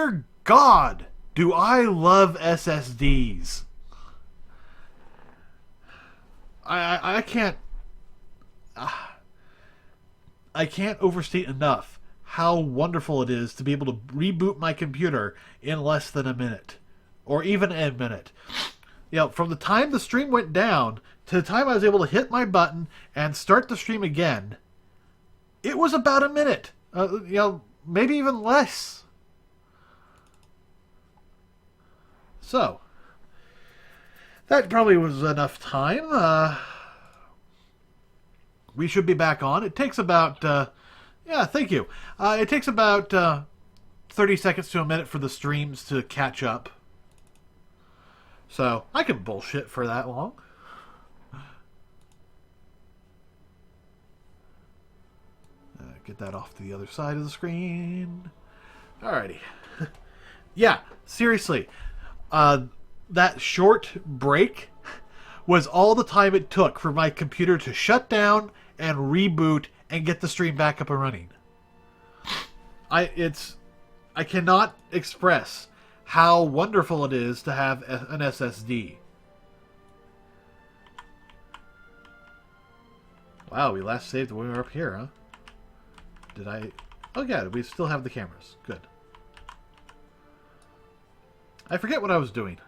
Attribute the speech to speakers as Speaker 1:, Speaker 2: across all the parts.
Speaker 1: dear God, do I love SSDs. I can't... I can't overstate enough how wonderful it is to be able to reboot my computer in less than a minute. Or even a minute. You know, from the time the stream went down to the time I was able to hit my button and start the stream again, it was about a minute. You know, maybe even less. So, that probably was enough time. We should be back on. It takes about, yeah, thank you. It takes about 30 seconds to a minute for the streams to catch up. So, I can bullshit for that long. Get that off to the other side of the screen. Alrighty. Yeah, seriously. That short break was all the time it took for my computer to shut down and reboot and get the stream back up and running. I cannot express how wonderful it is to have an SSD. Wow, we last saved when we were up here, huh? Did I... Oh yeah, we still have the cameras. Good. I forget what I was doing.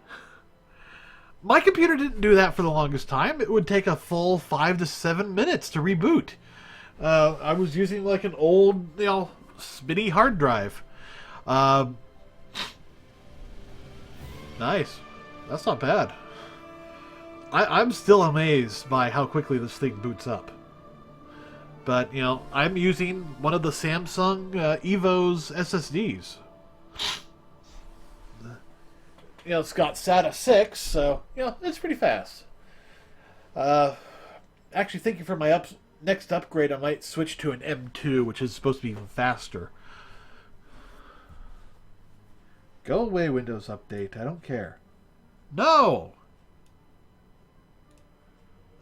Speaker 1: My computer didn't do that for the longest time. It would take a full 5 to 7 minutes to reboot. I was using like an old, you know, spinny hard drive. Nice. That's not bad. I'm still amazed by how quickly this thing boots up. But, you know, I'm using one of the Samsung Evo's SSDs. You know, it's got SATA 6, so, you know, it's pretty fast. Actually, thinking for my next upgrade, I might switch to an M2, which is supposed to be even faster. Go away, Windows Update. I don't care. No!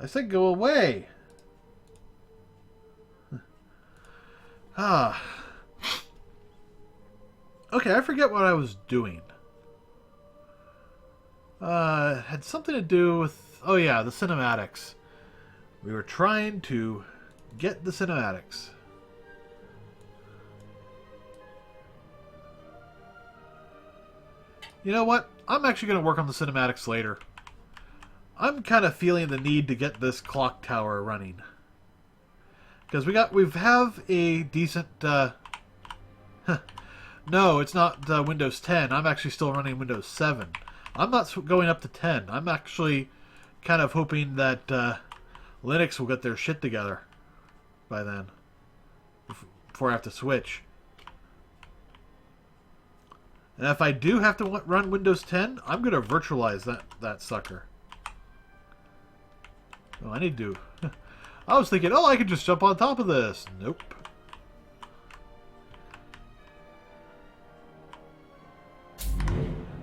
Speaker 1: I said go away. Ah. Okay, I forget what I was doing. It had something to do with... Oh yeah, the cinematics. We were trying to get the cinematics. You know what? I'm actually going to work on the cinematics later. I'm kind of feeling the need to get this clock tower running. Because we have a decent... No, it's not Windows 10. I'm actually still running Windows 7. I'm not going up to 10. I'm actually kind of hoping that Linux will get their shit together by then. Before I have to switch. And if I do have to run Windows 10, I'm going to virtualize that sucker. Oh, I need to... I was thinking, oh, I could just jump on top of this. Nope.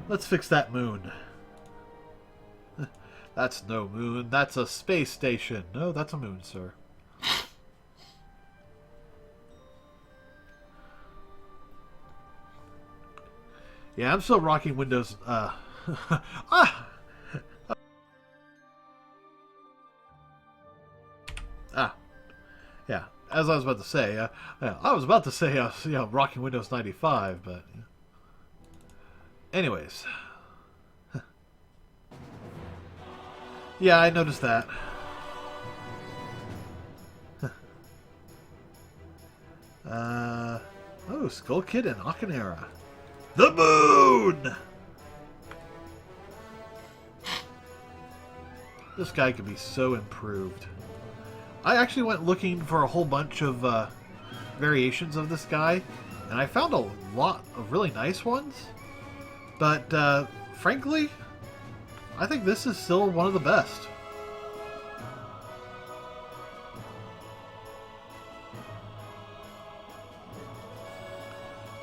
Speaker 1: Let's fix that moon. That's no moon. That's a space station. No, that's a moon, sir. Yeah, I'm still rocking Windows... Yeah, as I was about to say, I was about to say, you know, rocking Windows 95, but... Anyways. Yeah, I noticed that. Oh, Skull Kid and Akinera. The moon! This guy could be so improved. I actually went looking for a whole bunch of variations of this guy, and I found a lot of really nice ones. But, frankly, I think this is still one of the best.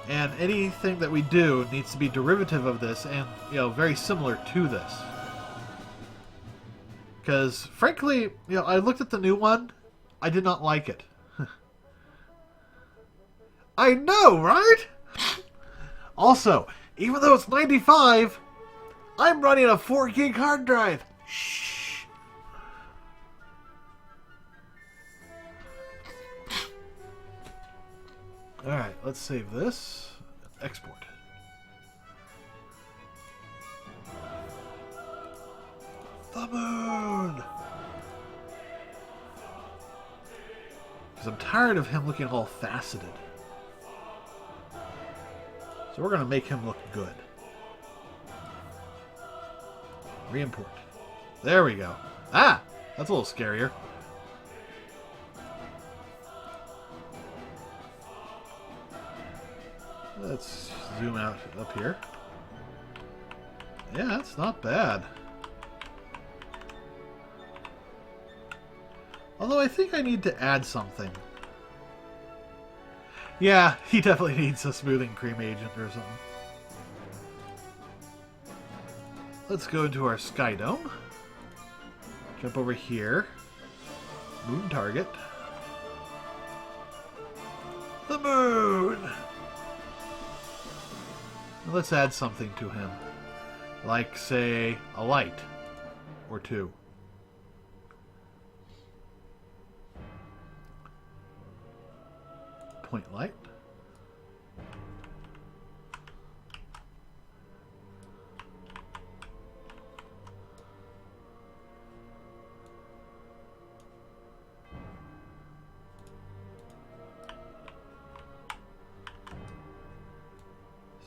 Speaker 1: And anything that we do needs to be derivative of this and, you know, very similar to this. Because, frankly, you know, I looked at the new one. I did not like it. I know, right? Also, even though it's 95, I'm running a 4 gig hard drive. Shh. Alright, let's save this. Export. The moon! Because I'm tired of him looking all faceted. So we're going to make him look good. Re-import. There we go. Ah! That's a little scarier. Let's zoom out up here. Yeah, that's not bad. Although I think I need to add something. Yeah, he definitely needs a smoothing cream agent or something. Let's go into our sky dome. Jump over here. Moon target. The moon! Let's add something to him. Like, say, a light. Or two. Point light.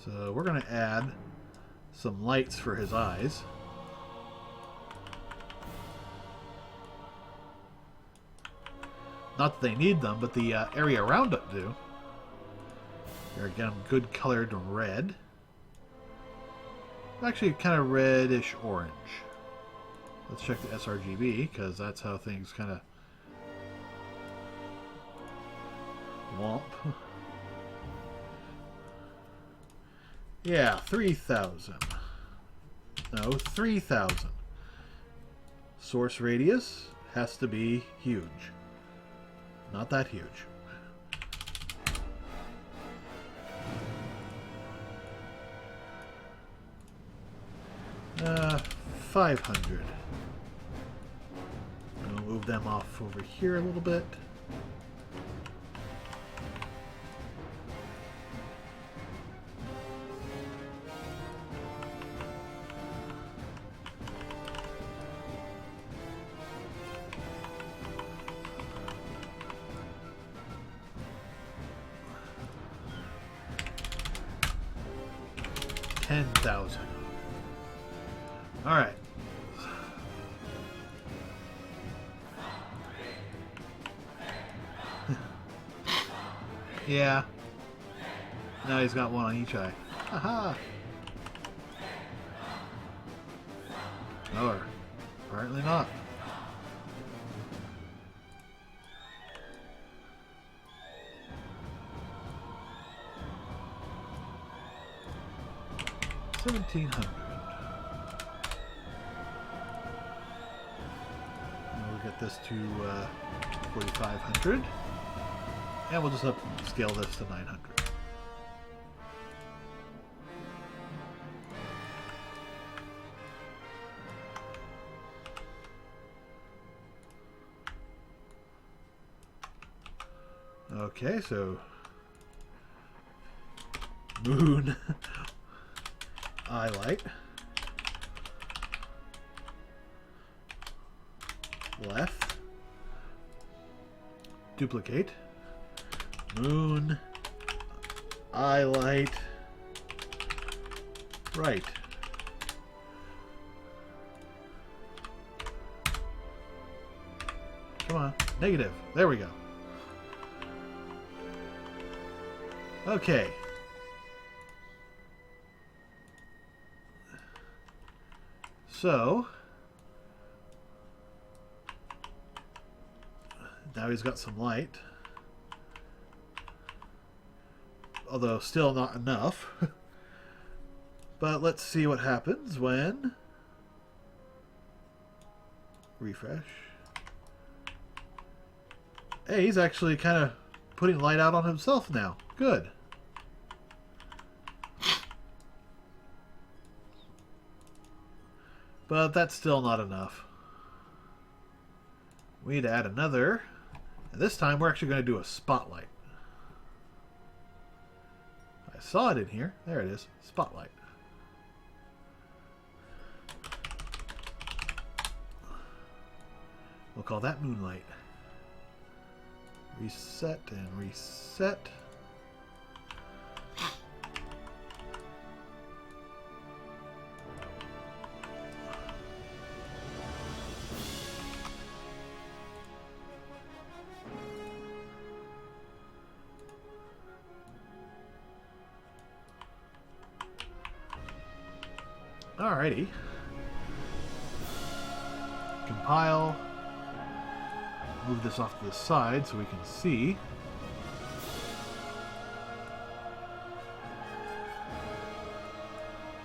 Speaker 1: So we're going to add some lights for his eyes. Not that they need them, but the area around it do. Here again, good colored red. Actually, kind of reddish orange. Let's check the sRGB, because that's how things kind of womp. Yeah, 3,000. No, 3,000. Source radius has to be huge. Not that huge. Uh, 500. I'll move them off over here a little bit. $10,000. All right. Yeah. Now he's got one on each eye. Haha. Or apparently not. $1,700. We'll get this to 4,500, and we'll just upscale this to 900. Okay, so moon eye light, left, duplicate, moon eye light, right. Come on, negative. There we go. Okay. So, now he's got some light. Although still not enough. But let's see what happens when refresh. Hey, he's actually kind of putting light out on himself now. Good. But that's still not enough. We need to add another. And this time we're actually going to do a spotlight. I saw it in here. There it is. Spotlight. We'll call that moonlight. Reset and reset. Alrighty. Compile. Move this off to the side so we can see.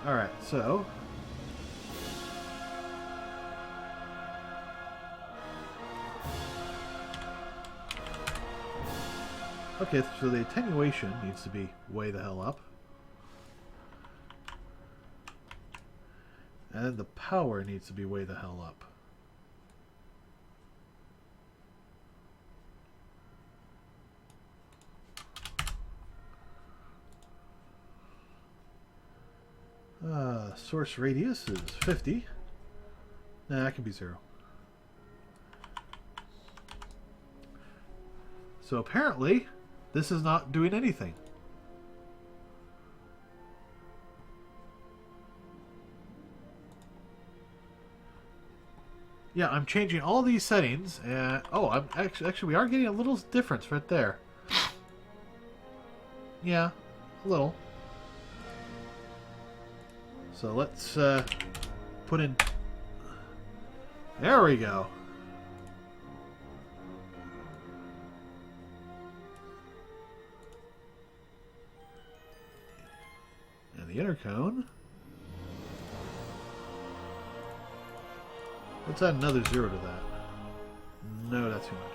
Speaker 1: Alright, so okay, so the attenuation needs to be way the hell up. And the power needs to be way the hell up. Source radius is 50. Nah, that can be 0. So apparently, this is not doing anything. Yeah, I'm changing all these settings, and oh, I'm actually we are getting a little difference right there. Yeah, a little. So let's put in. There we go. And the inner cone. Let's add another 0 to that. No, that's too much.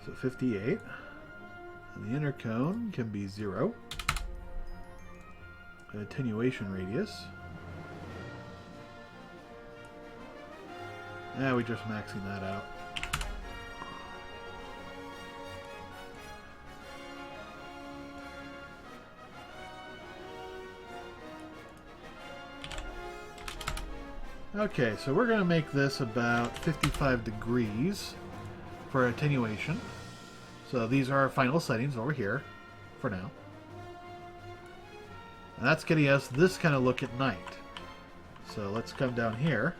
Speaker 1: So 58. And the inner cone can be 0. An attenuation radius. Yeah, we're just maxing that out. Okay, so we're going to make this about 55 degrees for attenuation. So these are our final settings over here for now. And that's getting us this kind of look at night. So let's come down here.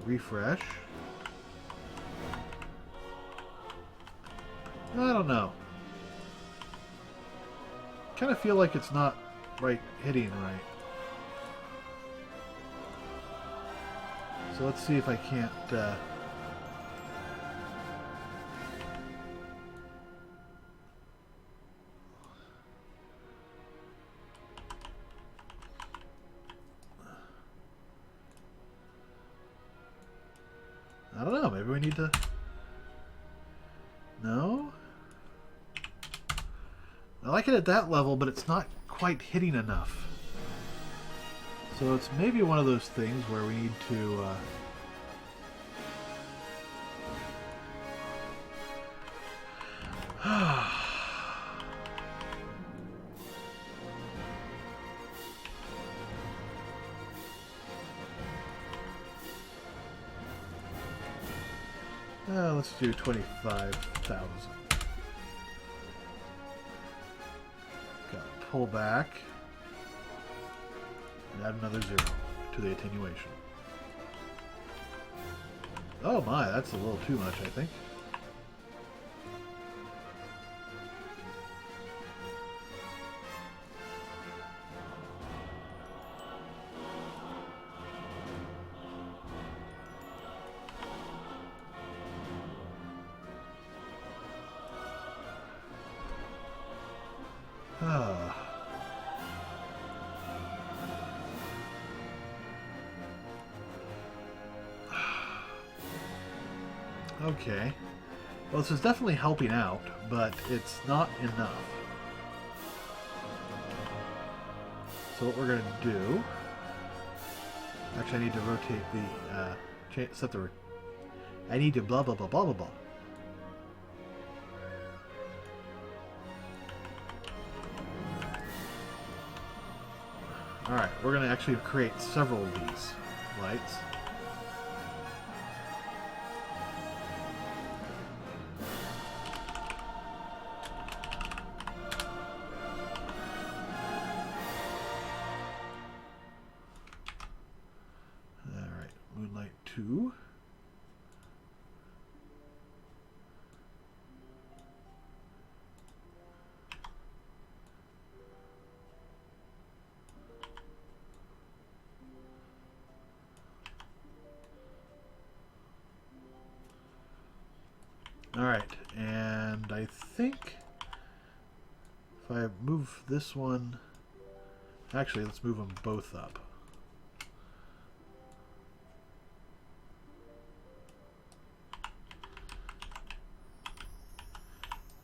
Speaker 1: Refresh. I don't know. Kind of feel like it's not right hitting right. So let's see if I can't I don't know, maybe we need to. No? I like it at that level, but it's not quite hitting enough. So it's maybe one of those things where we need to let's do 25,000. Pull back and add another 0 to the attenuation. Oh my, that's a little too much, I think. Okay. Well, this is definitely helping out, but it's not enough. So what we're going to do... Actually, I need to rotate the... set the... I need to blah, blah, blah, blah, blah, blah. Alright, we're going to actually create several of these lights. Alright, Moonlight 2. Alright, and I think if I move this one... Actually, let's move them both up.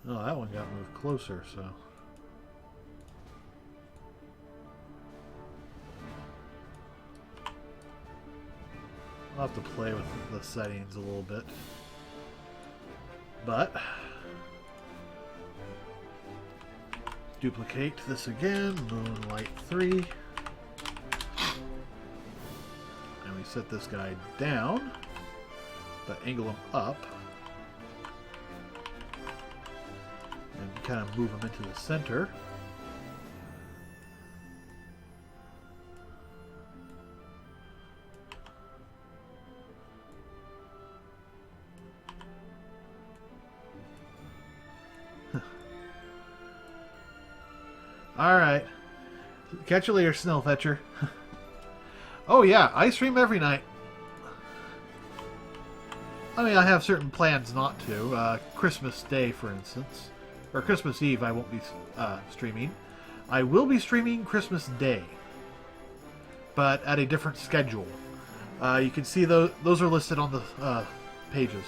Speaker 1: Oh, that one got moved closer, so... I'll have to play with the settings a little bit. But... duplicate this again, Moonlight 3. And we set this guy down, but angle him up. And kind of move him into the center. Alright. Catch you later, Snellfetcher. Oh yeah, I stream every night. I mean, I have certain plans not to. Christmas Day, for instance. Or Christmas Eve, I won't be streaming. I will be streaming Christmas Day. But at a different schedule. You can see those are listed on the pages.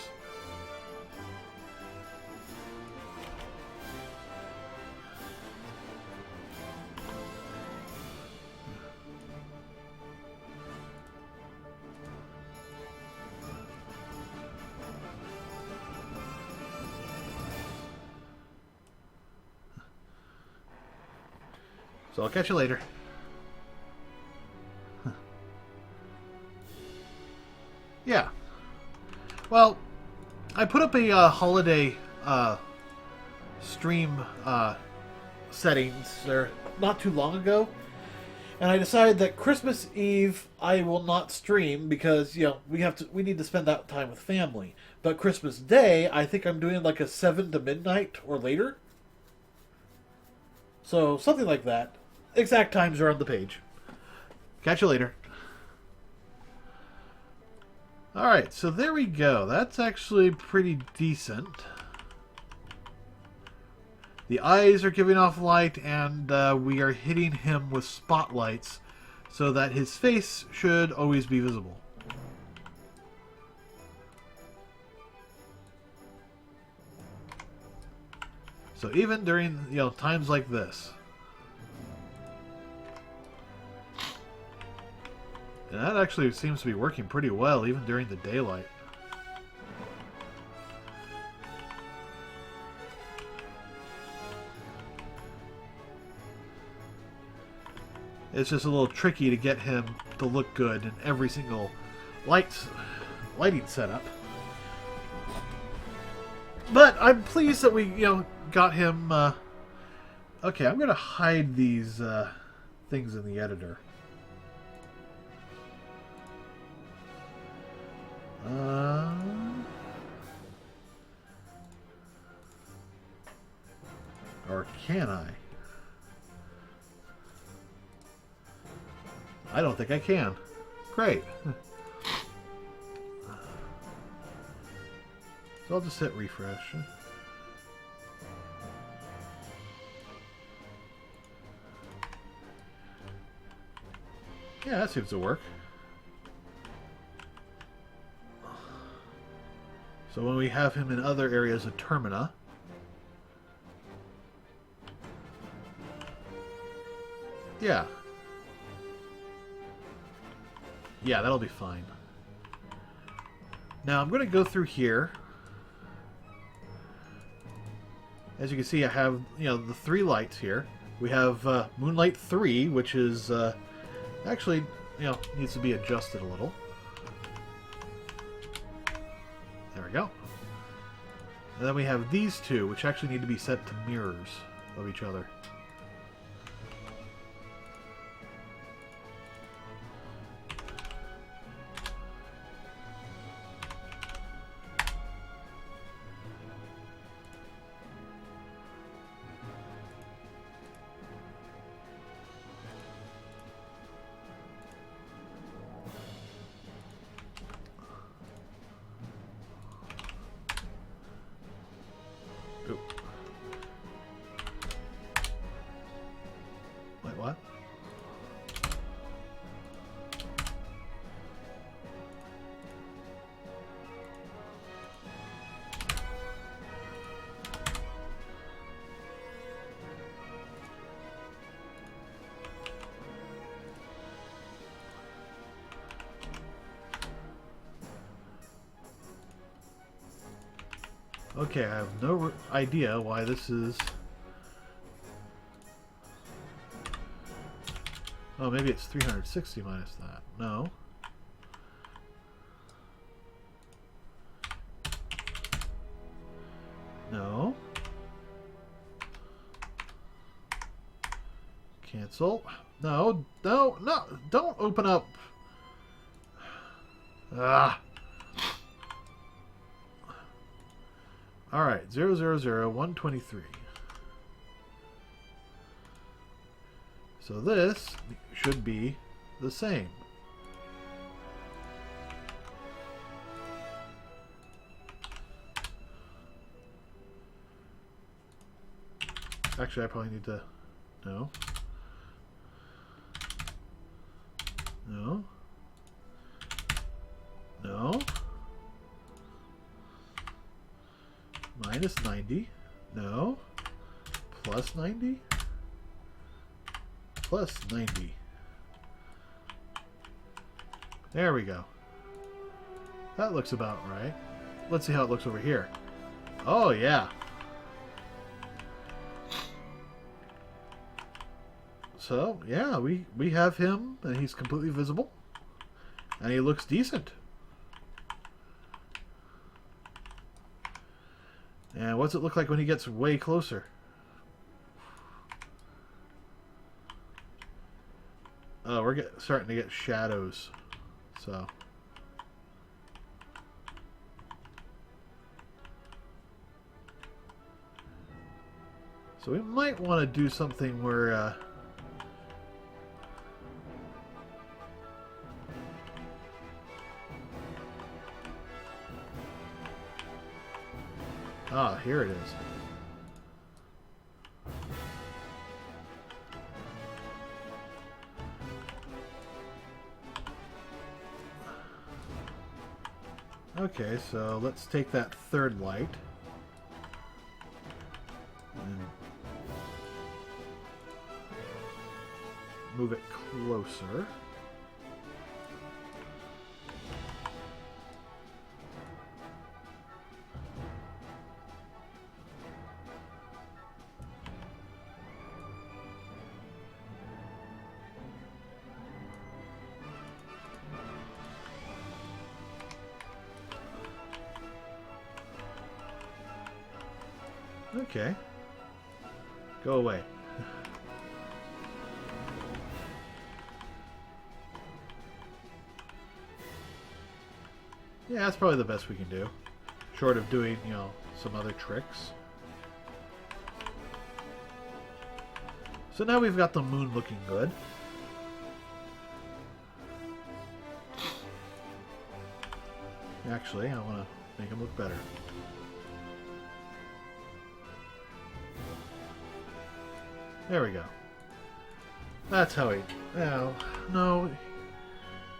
Speaker 1: So I'll catch you later. Yeah. Well, I put up a holiday stream settings there not too long ago, and I decided that Christmas Eve I will not stream because we need to spend that time with family. But Christmas Day I think I'm doing like a 7 to midnight or later. So something like that. Exact times are on the page. Catch you later. Alright, so there we go. That's actually pretty decent. The eyes are giving off light, and we are hitting him with spotlights so that his face should always be visible. So even during times like this. And that actually seems to be working pretty well, even during the daylight. It's just a little tricky to get him to look good in every single lighting setup. But I'm pleased that we, got him... Okay, I'm going to hide these things in the editor. Or can I? I don't think I can. Great. So I'll just hit refresh. Yeah, that seems to work. So when we have him in other areas of Termina, yeah. Yeah, that'll be fine. Now I'm going to go through here. As you can see, I have, the 3 lights here. We have Moonlight 3, which is actually, needs to be adjusted a little. There we go. And then we have these 2, which actually need to be set to mirrors of each other. Wait, what? Okay, I have no idea why this is... Oh, maybe it's 360 minus that. No. No. Cancel. No, no, no. Don't open up. Ah. All right, 123. So this should be the same. Actually, I probably need to... No. No. No. Minus 90. No. Plus 90. Plus 90. There we go. That looks about right. Let's see how it looks over here. Oh, yeah. So, yeah, we have him, and he's completely visible. And he looks decent. And what's it look like when he gets way closer? Oh, we're starting to get shadows. So. So we might want to do something where... Ah, here it is. Okay, so let's take that third light and move it closer. Okay. Go away. Yeah, that's probably the best we can do. Short of doing, some other tricks. So now we've got the moon looking good. Actually, I want to make him look better. There we go. That's how he... No, no.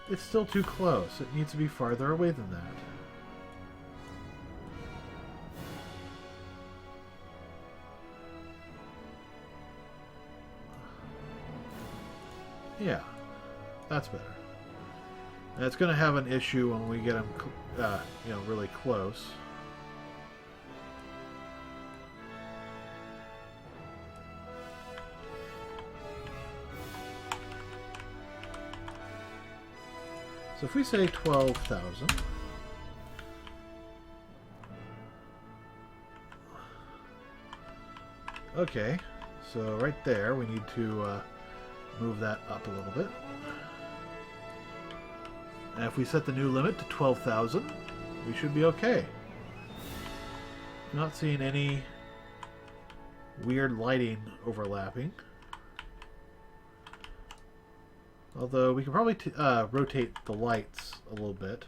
Speaker 1: It's still too close. It needs to be farther away than that. Yeah, that's better. And it's going to have an issue when we get them, really close. So if we say 12,000, okay, so right there we need to move that up a little bit. And if we set the new limit to 12,000, we should be okay. Not seeing any weird lighting overlapping. Although we can probably rotate the lights a little bit.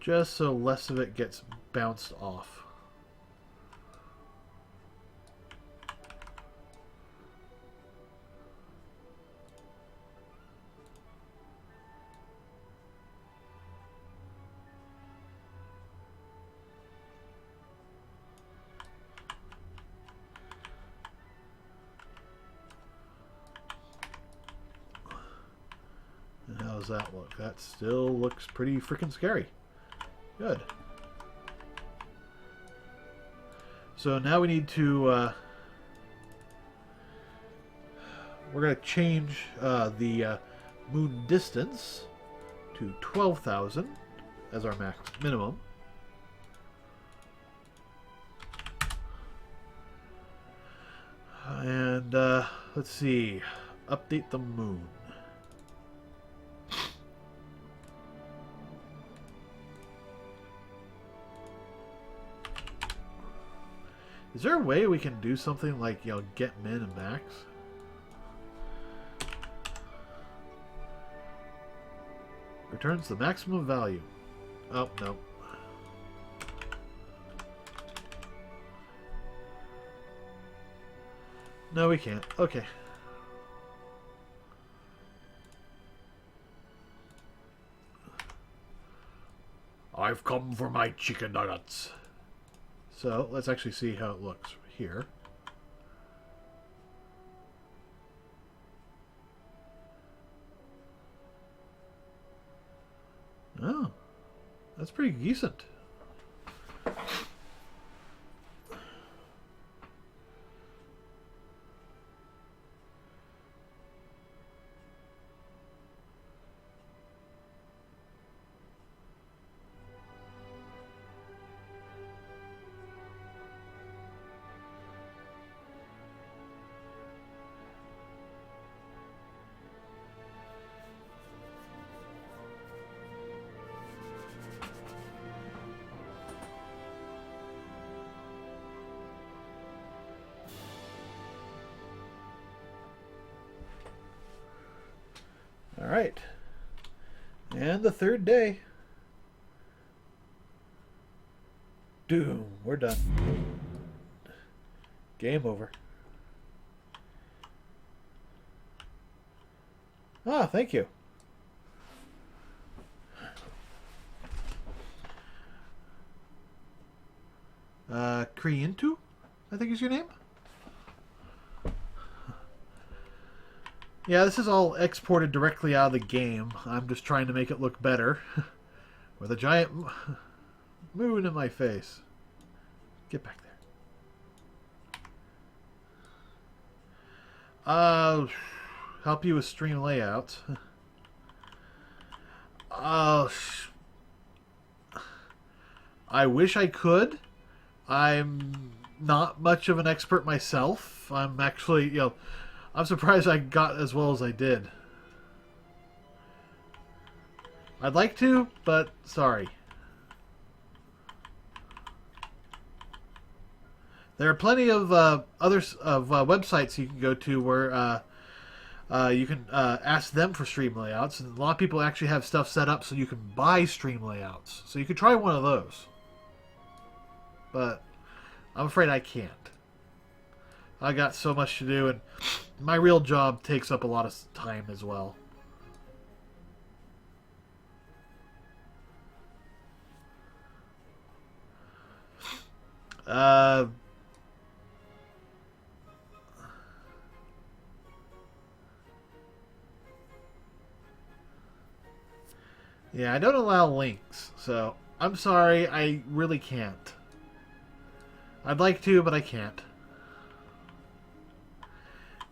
Speaker 1: Just so less of it gets bounced off. And how does that look? That still looks pretty freaking scary. Good. So now we need to we're going to change the moon distance to 12,000 as our max minimum. And let's see, update the moon. Is there a way we can do something like, get min and max? Returns the maximum value. Oh, no. No, we can't. Okay. I've come for my chicken nuggets. So let's actually see how it looks here. Oh, that's pretty decent. All right. And the third day. Doom. We're done. Game over. Ah, thank you. Kriintu, I think is your name? Yeah, this is all exported directly out of the game. I'm just trying to make it look better. With a giant moon in my face. Get back there. Help you with stream layouts. I wish I could. I'm not much of an expert myself. I'm actually, I'm surprised I got as well as I did. I'd like to, but sorry. There are plenty of websites you can go to where you can ask them for stream layouts, and a lot of people actually have stuff set up so you can buy stream layouts. So you could try one of those. But I'm afraid I can't. I got so much to do, and my real job takes up a lot of time as well. Uh, yeah, I don't allow links, so I'm sorry, I really can't. I'd like to, but I can't.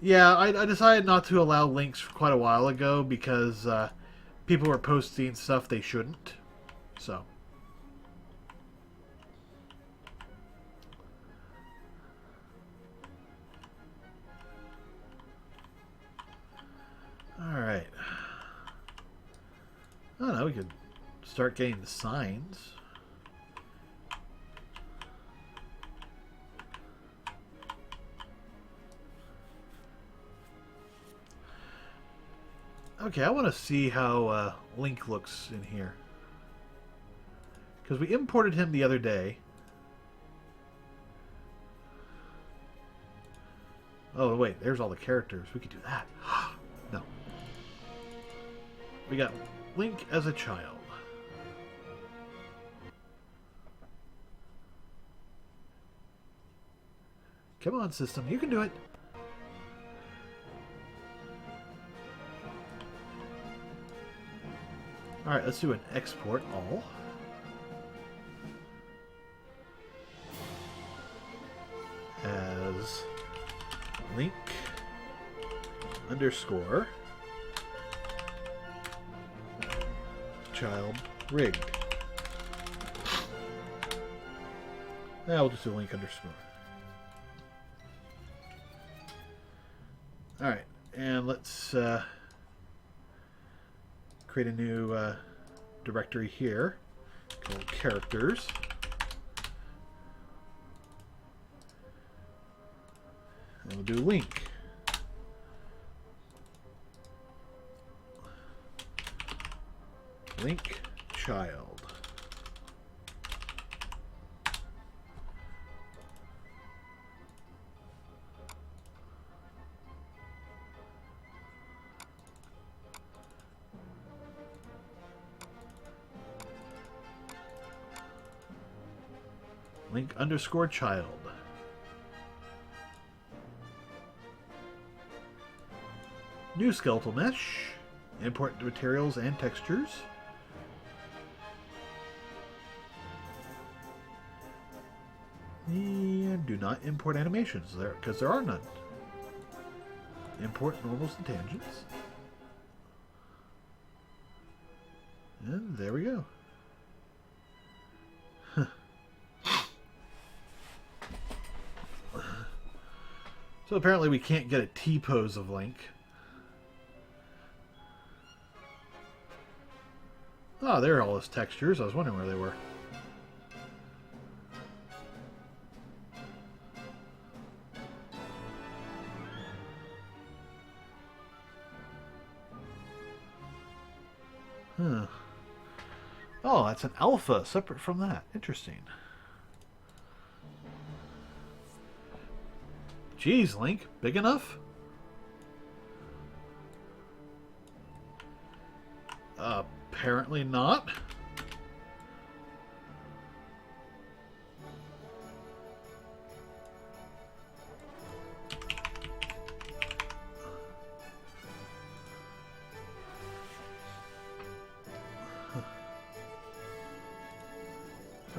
Speaker 1: Yeah, I decided not to allow links quite a while ago because people were posting stuff they shouldn't. So. Alright. I don't know, we could start getting the signs. Okay, I want to see how Link looks in here. Because we imported him the other day. Oh, wait, there's all the characters. We could do that. No. We got Link as a child. Come on, system. You can do it. Alright, let's do an export all. As Link underscore child rigged. We'll just do Link underscore. Alright, and let's create a new directory here called characters. And we'll do Link. Link child. Link underscore child. New skeletal mesh. Import materials and textures. And do not import animations there because there are none. Import normals and tangents. And there we go. So apparently we can't get a T-pose of Link. Oh, there are all his textures. I was wondering where they were. Huh. Oh, that's an alpha separate from that. Interesting. Geez, Link, big enough? Apparently not.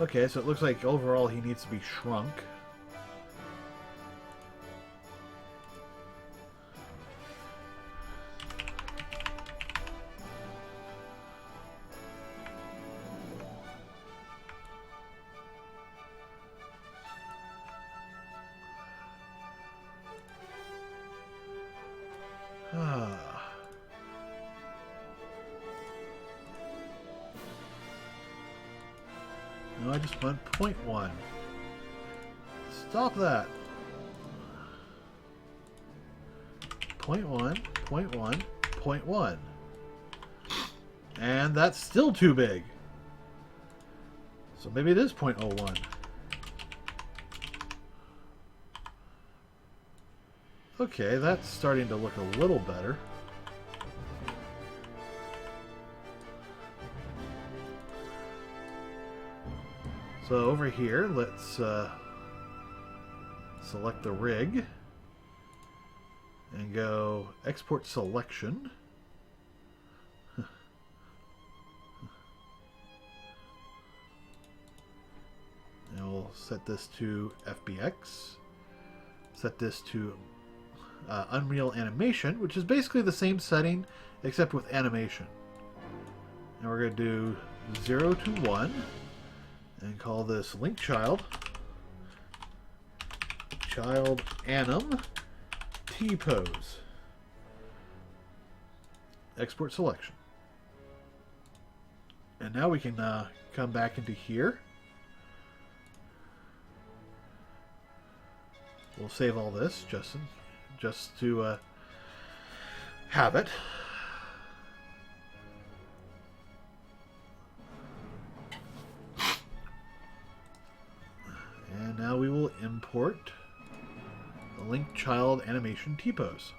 Speaker 1: Okay, so it looks like overall he needs to be shrunk. No, I just went 0.1. Stop that. 0.1, 0.1, 0.1. And that's still too big. So maybe it is 0.01. Okay, that's starting to look a little better. So over here, let's select the rig and go export selection. And we'll set this to FBX. Set this to Unreal Animation, which is basically the same setting except with animation. And we're going to do 0 to 1 and call this link child anim T-pose. Export selection. And now we can come back into here. We'll save all this just to have it. And now we will import the link child animation T-pose.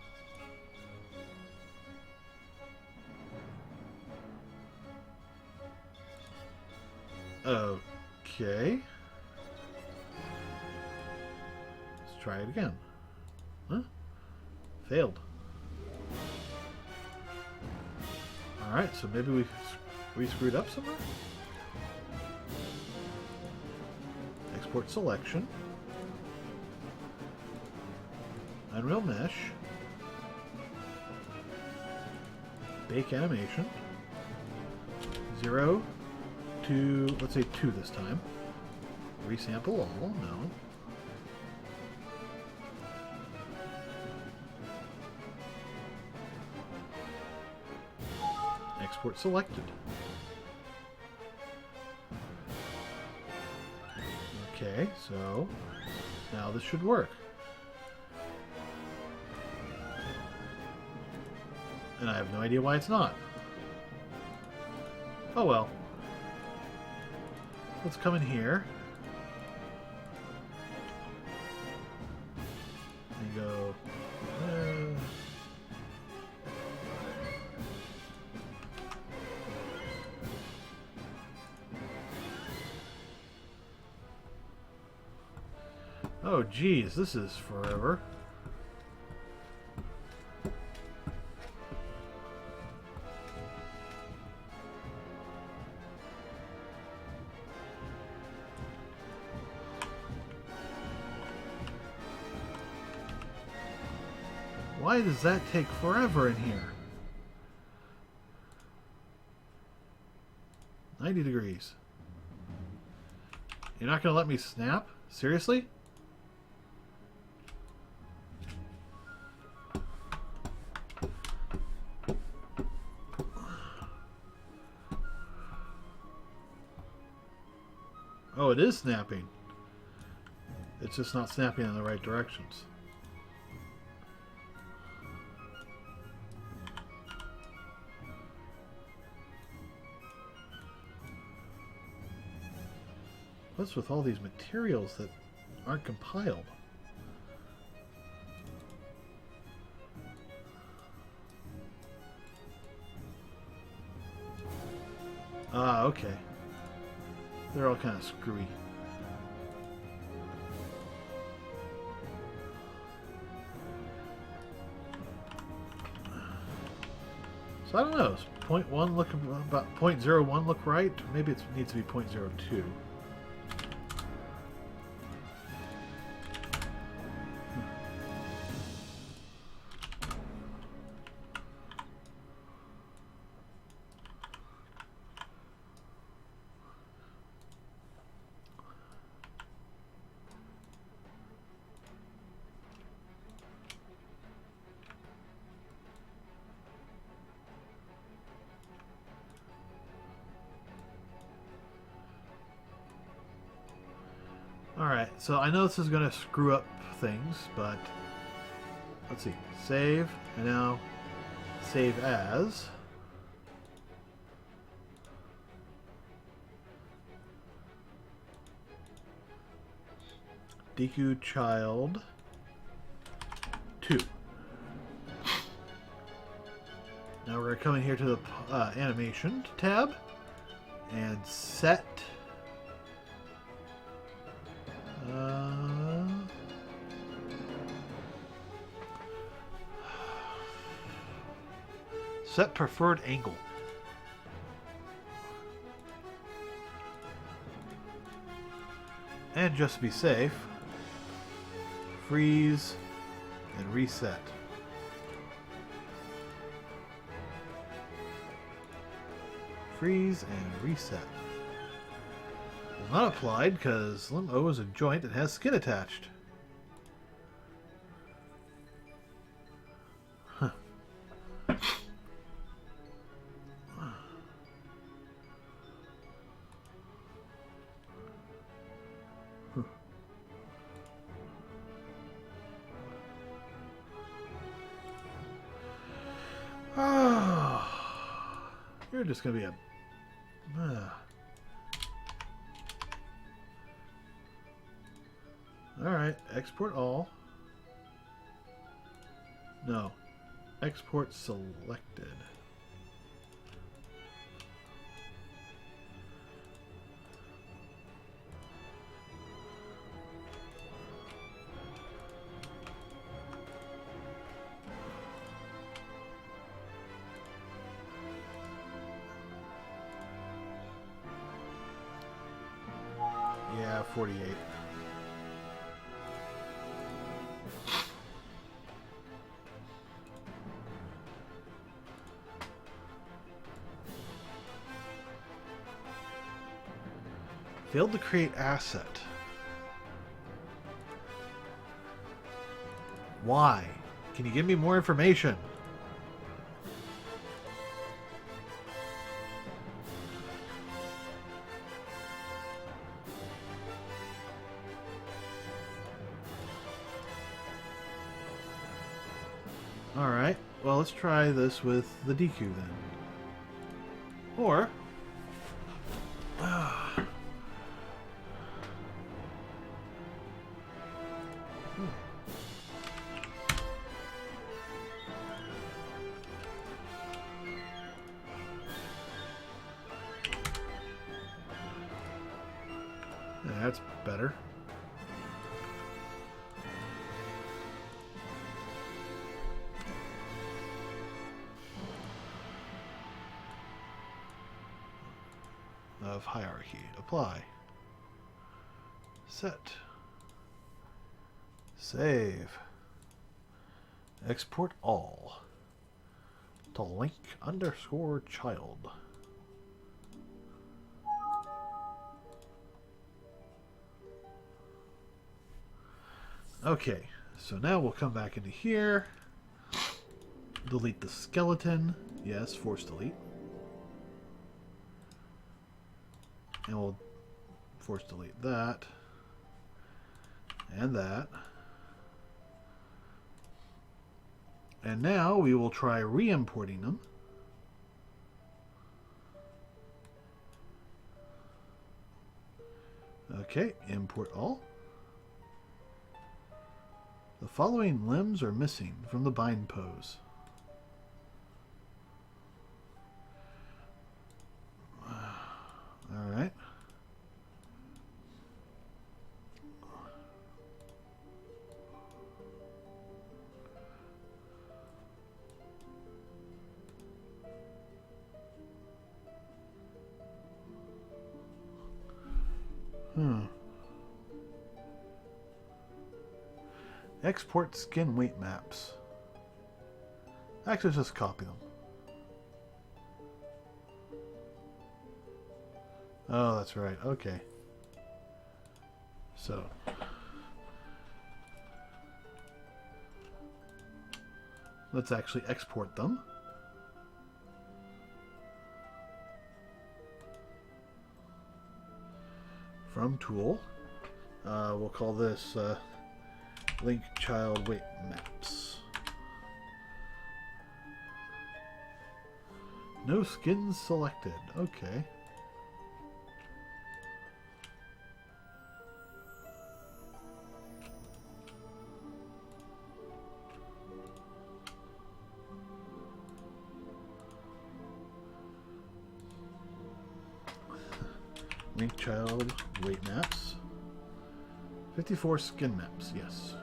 Speaker 1: Okay. Let's try it again. Huh? Failed. Alright, so maybe we screwed up somewhere? Export selection. Unreal Mesh. Bake animation. 0 to, let's say 2 this time. Resample all, no. Export selected. Okay, so now this should work. And I have no idea why it's not. Oh well. Let's come in here and go. Oh geez, this is forever. Why does that take forever in here? 90 degrees. You're not going to let me snap? Seriously? Oh, it is snapping. It's just not snapping in the right directions. What's with all these materials that aren't compiled? Ah, okay. They're all kind of screwy. So I don't know. Does 0.1 look about 0.01 look right? Maybe it needs to be 0.02. Alright, so I know this is going to screw up things, but let's see. Save, and now save as. Deku Child 2. Now we're going to come in here to the animation tab and set Set preferred angle. And just to be safe, freeze and reset. Freeze and reset. It's not applied because limb O is a joint that has skin attached. Huh. Oh, you're just gonna be a. Alright, export all. No. Export selected. Yeah, 48. Failed to create asset. Why? Can you give me more information? Alright, well let's try this with the DQ then. Or... that's better. Of hierarchy. Apply. Set. Save. Export all. To link_child. Okay, so now we'll come back into here. Delete the skeleton. Yes, force delete. And we'll force delete that. And that. And now we will try re-importing them. Okay, import all. The following limbs are missing from the bind pose. All right. Export skin weight maps. Actually, just copy them. Oh, that's right. Okay. So. Let's actually export them. From tool. We'll call this link child weight maps. No skins selected. Okay. Link child weight maps. 54 skin maps, yes.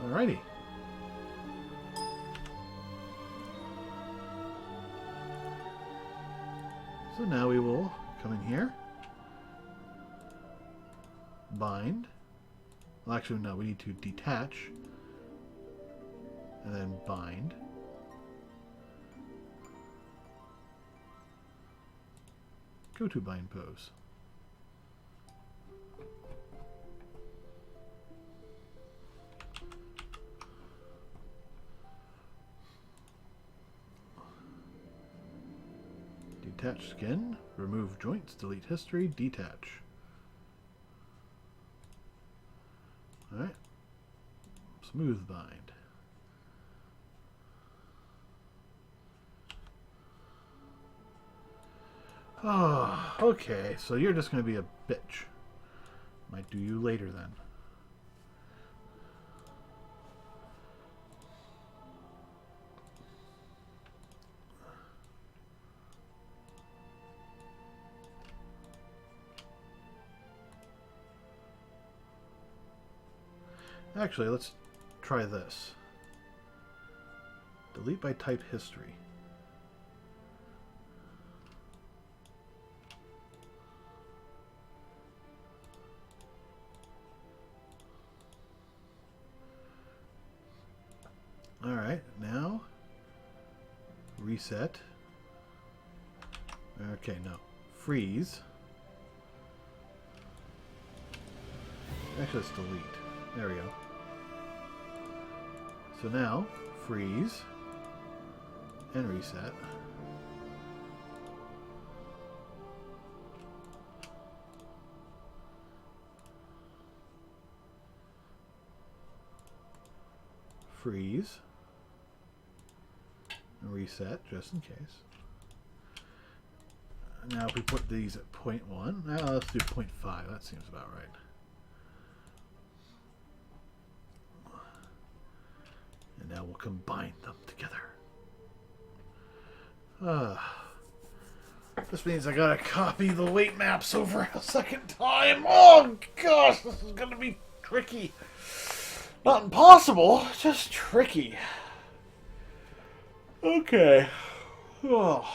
Speaker 1: Alrighty. So now we will come in here. Bind. Well, actually, no, we need to detach. And then bind. Go to bind pose. Detach skin, remove joints, delete history, detach. Alright. Smooth bind. Oh, okay, so you're just going to be a bitch. Might do you later then. Actually, let's try this. Delete by type history. Alright, now reset. Okay, no. Freeze. Actually, let's delete. There we go. So now, freeze and reset. Freeze and reset just in case. Now if we put these at 0.1, now let's do 0.5, that seems about right. And now we'll combine them together. This means I gotta copy the weight maps over a second time. Oh gosh, this is gonna be tricky. Not impossible, just tricky. Okay. Oh.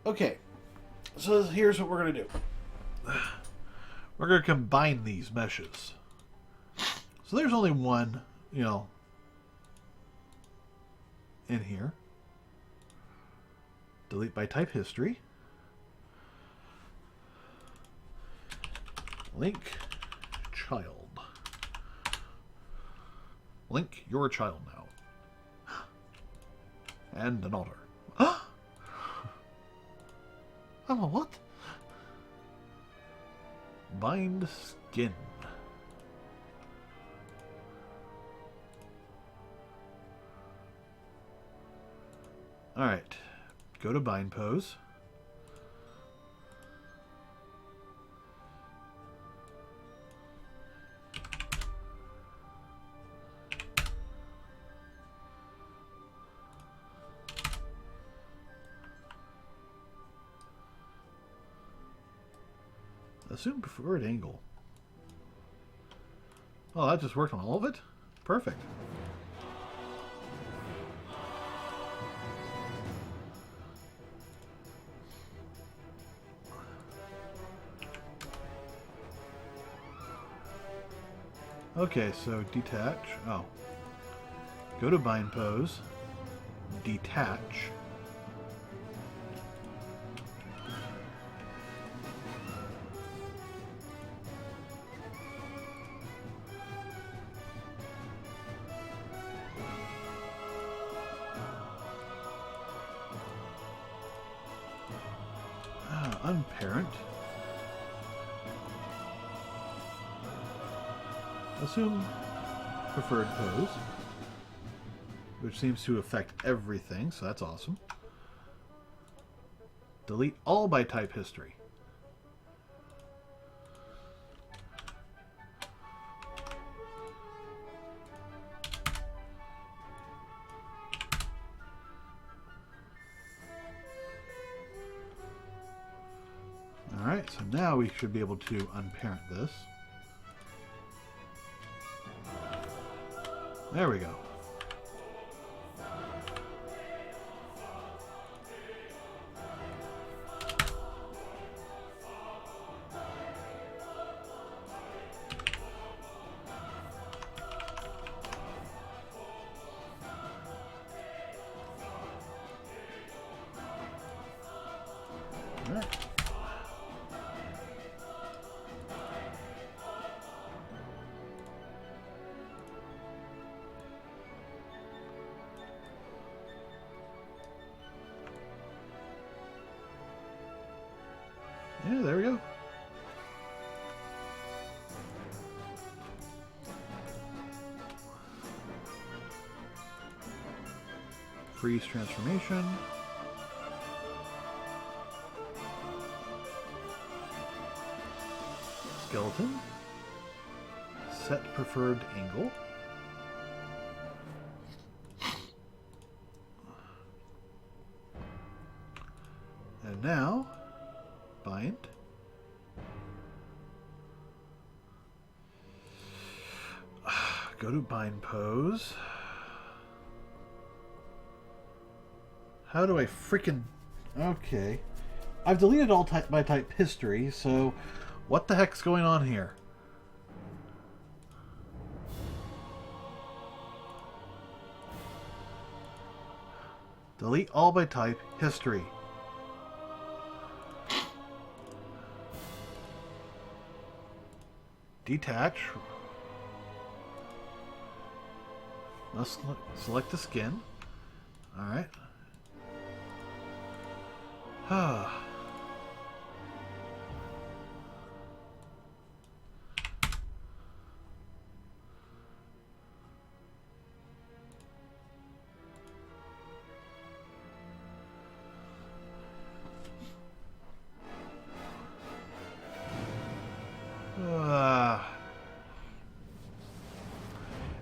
Speaker 1: Okay, so here's what we're going to do. We're going to combine these meshes. So there's only one, in here. Delete by type history. Link child. Link your child now. And an altar. Oh, what? Bind skin. Alright. Go to bind pose. Assume preferred angle. Oh, that just worked on all of it? Perfect. Okay, so detach. Oh. Go to bind pose. Detach. Unparent. Assume preferred pose, which seems to affect everything, so that's awesome. Delete all by type history. Alright, so now we should be able to unparent this. There we go. Alright. Yeah, there we go. Freeze transformation. Skeleton. Set preferred angle. And now, bind. Go to bind pose. How do I freaking... Okay. I've deleted all type by type history, so what the heck's going on here? Delete all by type history. Detach. Must select the skin. Alright.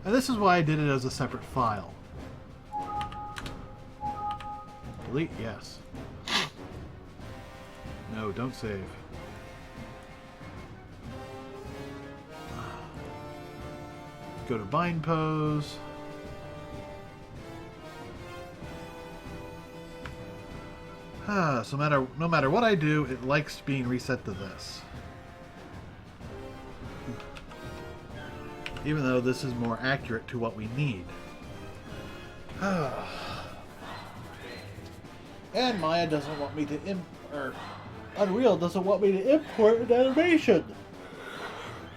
Speaker 1: And this is why I did it as a separate file. Delete, yes. No, don't save. Go to bind pose. So no matter what I do, it likes being reset to this. Even though this is more accurate to what we need. And Maya doesn't want me to Unreal doesn't want me to import an animation.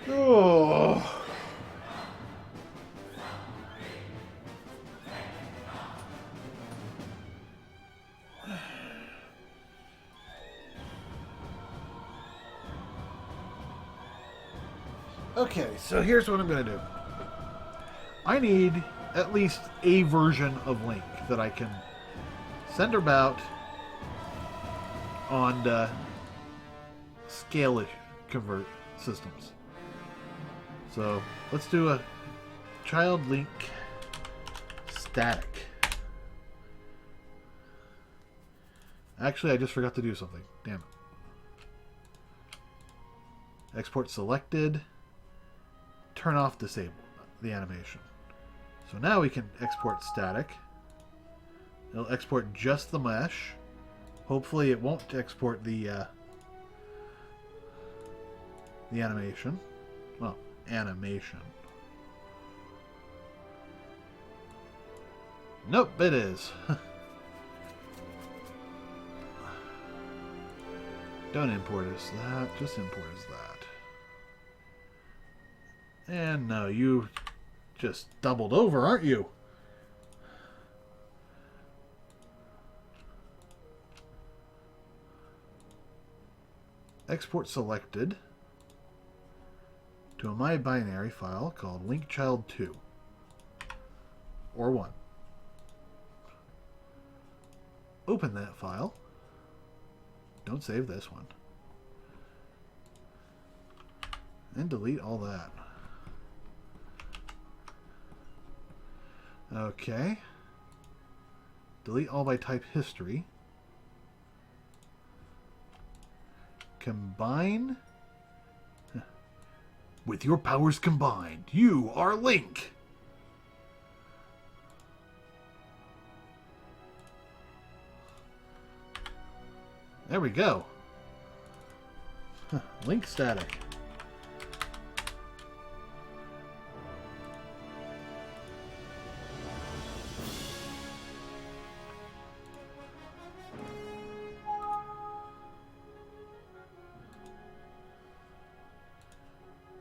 Speaker 1: Oh. Okay, so here's what I'm going to do. I need at least a version of Link that I can send about on scale convert systems. So let's do a child Link static. Actually, I just forgot to do something. Damn it. Export selected. Turn off disable the animation. So now we can export static. It'll export just the mesh. Hopefully it won't export the animation. Well, animation. Nope, it is. Don't import as that, just import as that. And no, you just doubled over, aren't you? Export selected to a my binary file called linkchild2 or 1. Open that file. Don't save this one. And delete all that. Okay. Delete all by type history. Combine. With your powers combined, you are Link. There we go. Link static.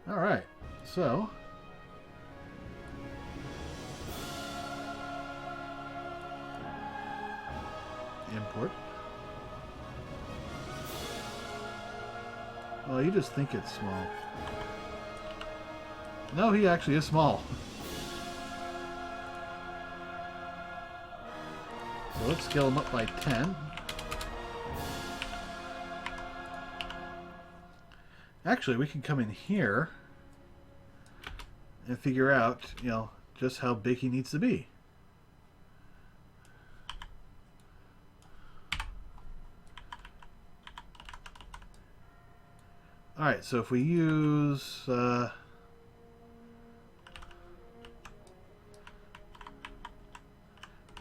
Speaker 1: All right, so import. Oh, you just think it's small. No, he actually is small. So let's scale him up by 10. Actually, we can come in here and figure out, just how big he needs to be. Alright, so if we use... yeah,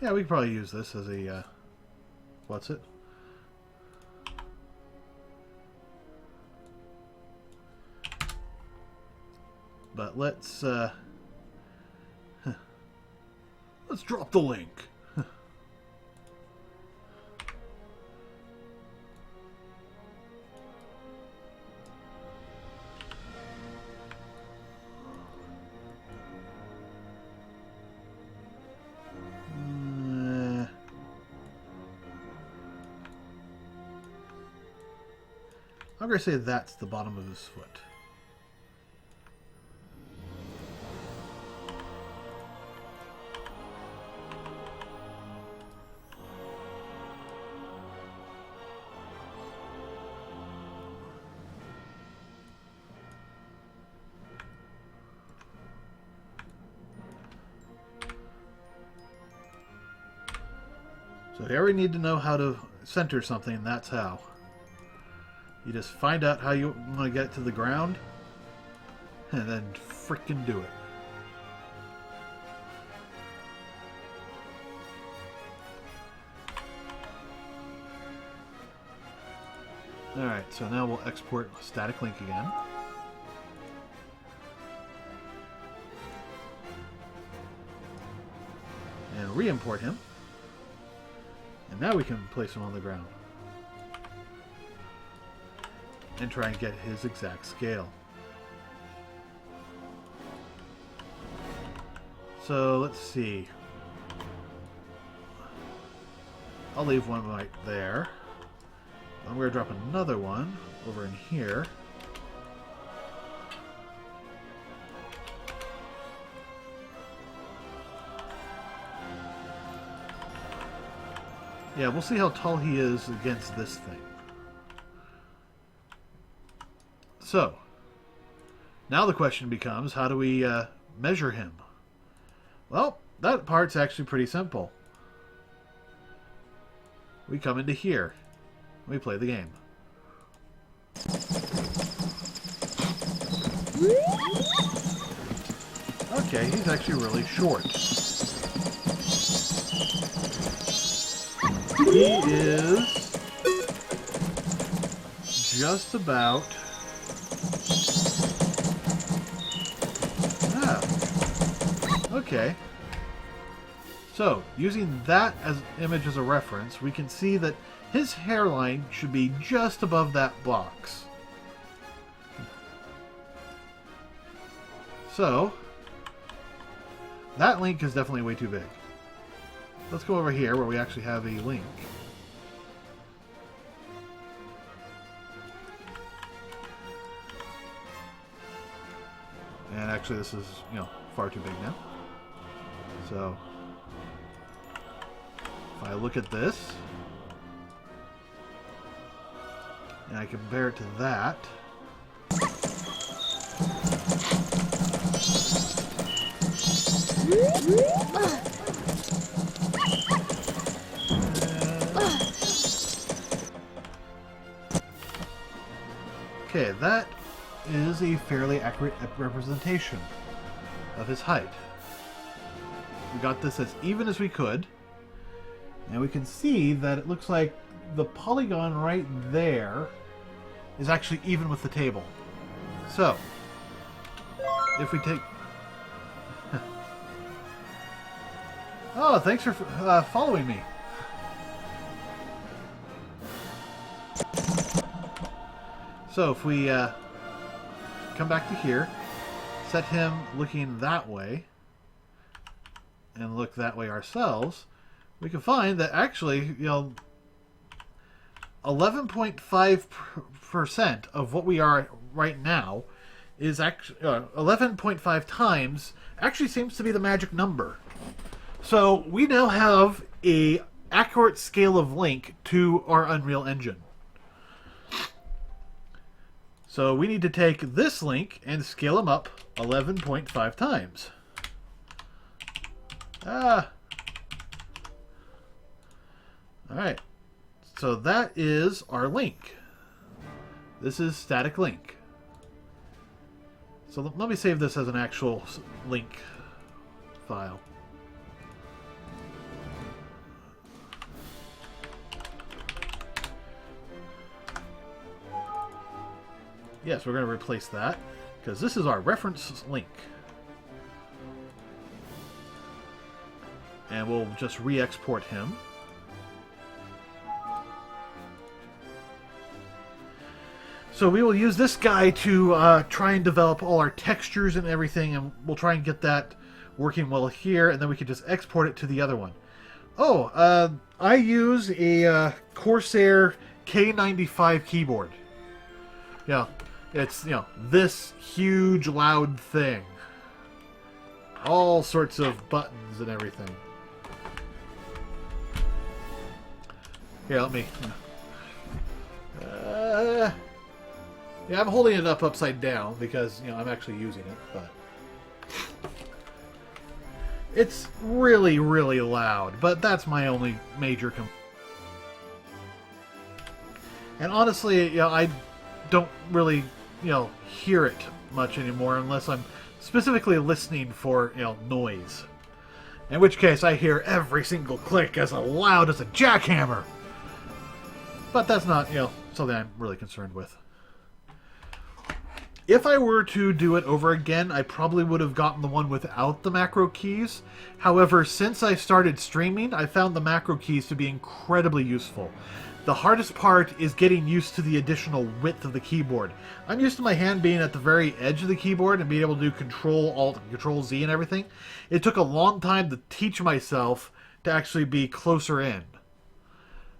Speaker 1: we can probably use this as a... what's it? But let's drop the link. I'm going to say that's the bottom of his foot. So if you ever need to know how to center something, that's how. You just find out how you want to get it to the ground, and then frickin' do it. Alright, so now we'll export static link again. And re-import him. And now we can place him on the ground. And try and get his exact scale. So let's see. I'll leave one right there. I'm going to drop another one over in here. Yeah, we'll see how tall he is against this thing. So, now the question becomes, how do we measure him? Well, that part's actually pretty simple. We come into here. We play the game. Okay, he's actually really short. He is just about... Okay. So, using that as image as a reference, we can see that his hairline should be just above that box. So, that link is definitely way too big. Let's go over here where we actually have a link. And actually this is, far too big now. So, if I look at this, and I compare it to that, Okay, that is a fairly accurate representation of his height. We got this as even as we could. And we can see that it looks like the polygon right there is actually even with the table. So, if we take... Oh, thanks for following me. So if we come back to here, set him looking that way, and look that way ourselves, we can find that actually, 11.5% of what we are right now is actually 11.5 times actually seems to be the magic number. So we now have a accurate scale of Link to our Unreal Engine. So we need to take this Link and scale him up 11.5 times. Alright. So that is our Link. This is static Link. So let me save this as an actual Link file. Yes, we're going to replace that, because this is our reference Link. And we'll just re-export him. So we will use this guy to try and develop all our textures and everything, and we'll try and get that working well here, and then we can just export it to the other one. Oh, I use a Corsair K95 keyboard. Yeah. It's, this huge, loud thing. All sorts of buttons and everything. Here, let me... yeah, I'm holding it up upside down because, I'm actually using it, but... It's really, really loud, but that's my only major complaint. And honestly, I don't really... hear it much anymore unless I'm specifically listening for, noise. In which case I hear every single click as loud as a jackhammer. But that's not, something I'm really concerned with. If I were to do it over again, I probably would have gotten the one without the macro keys. However, since I started streaming, I found the macro keys to be incredibly useful. The hardest part is getting used to the additional width of the keyboard. I'm used to my hand being at the very edge of the keyboard and being able to do Control-Alt and Control-Z and everything. It took a long time to teach myself to actually be closer in.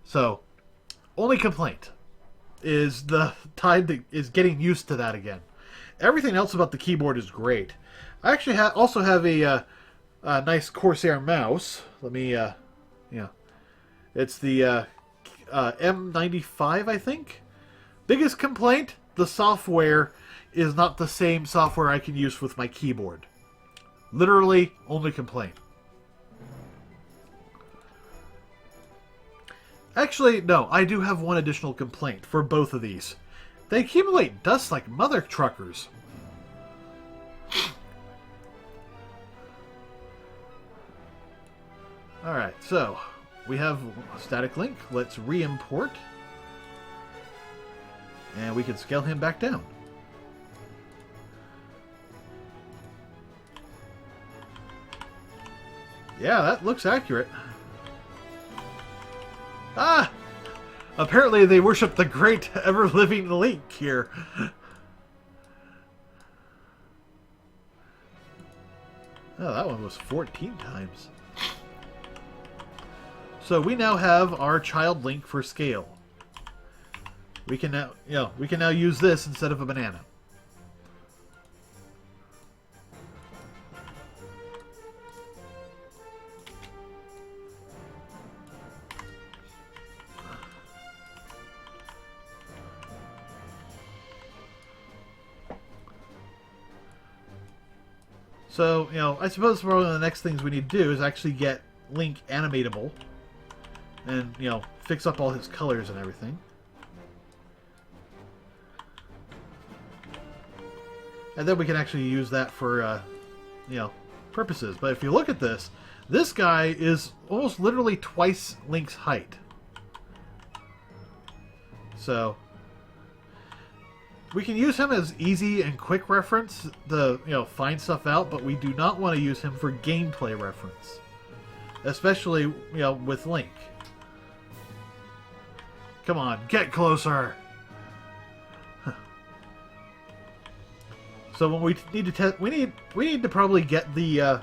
Speaker 1: So, only complaint is the time that is getting used to that again. Everything else about the keyboard is great. I actually also have a nice Corsair mouse. Let me, it's the M95, I think. Biggest complaint, the software is not the same software I can use with my keyboard. Literally, only complaint. Actually, no, I do have one additional complaint for both of these. They accumulate dust like mother truckers. Alright, so we have static Link. Let's re-import. And we can scale him back down. Yeah, that looks accurate. Ah! Apparently they worship the great ever-living Link here. Oh, that one was 14 times. So we now have our child Link for scale. We can now, use this instead of a banana. So, I suppose one of the next things we need to do is actually get Link animatable. And, fix up all his colors and everything. And then we can actually use that for, you know, purposes. But if you look at this, this guy is almost literally twice Link's height. So we can use him as easy and quick reference to, you know, find stuff out, but we do not want to use him for gameplay reference. Especially, you know, with Link. Come on, get closer! So when we need to test, we need to probably get the,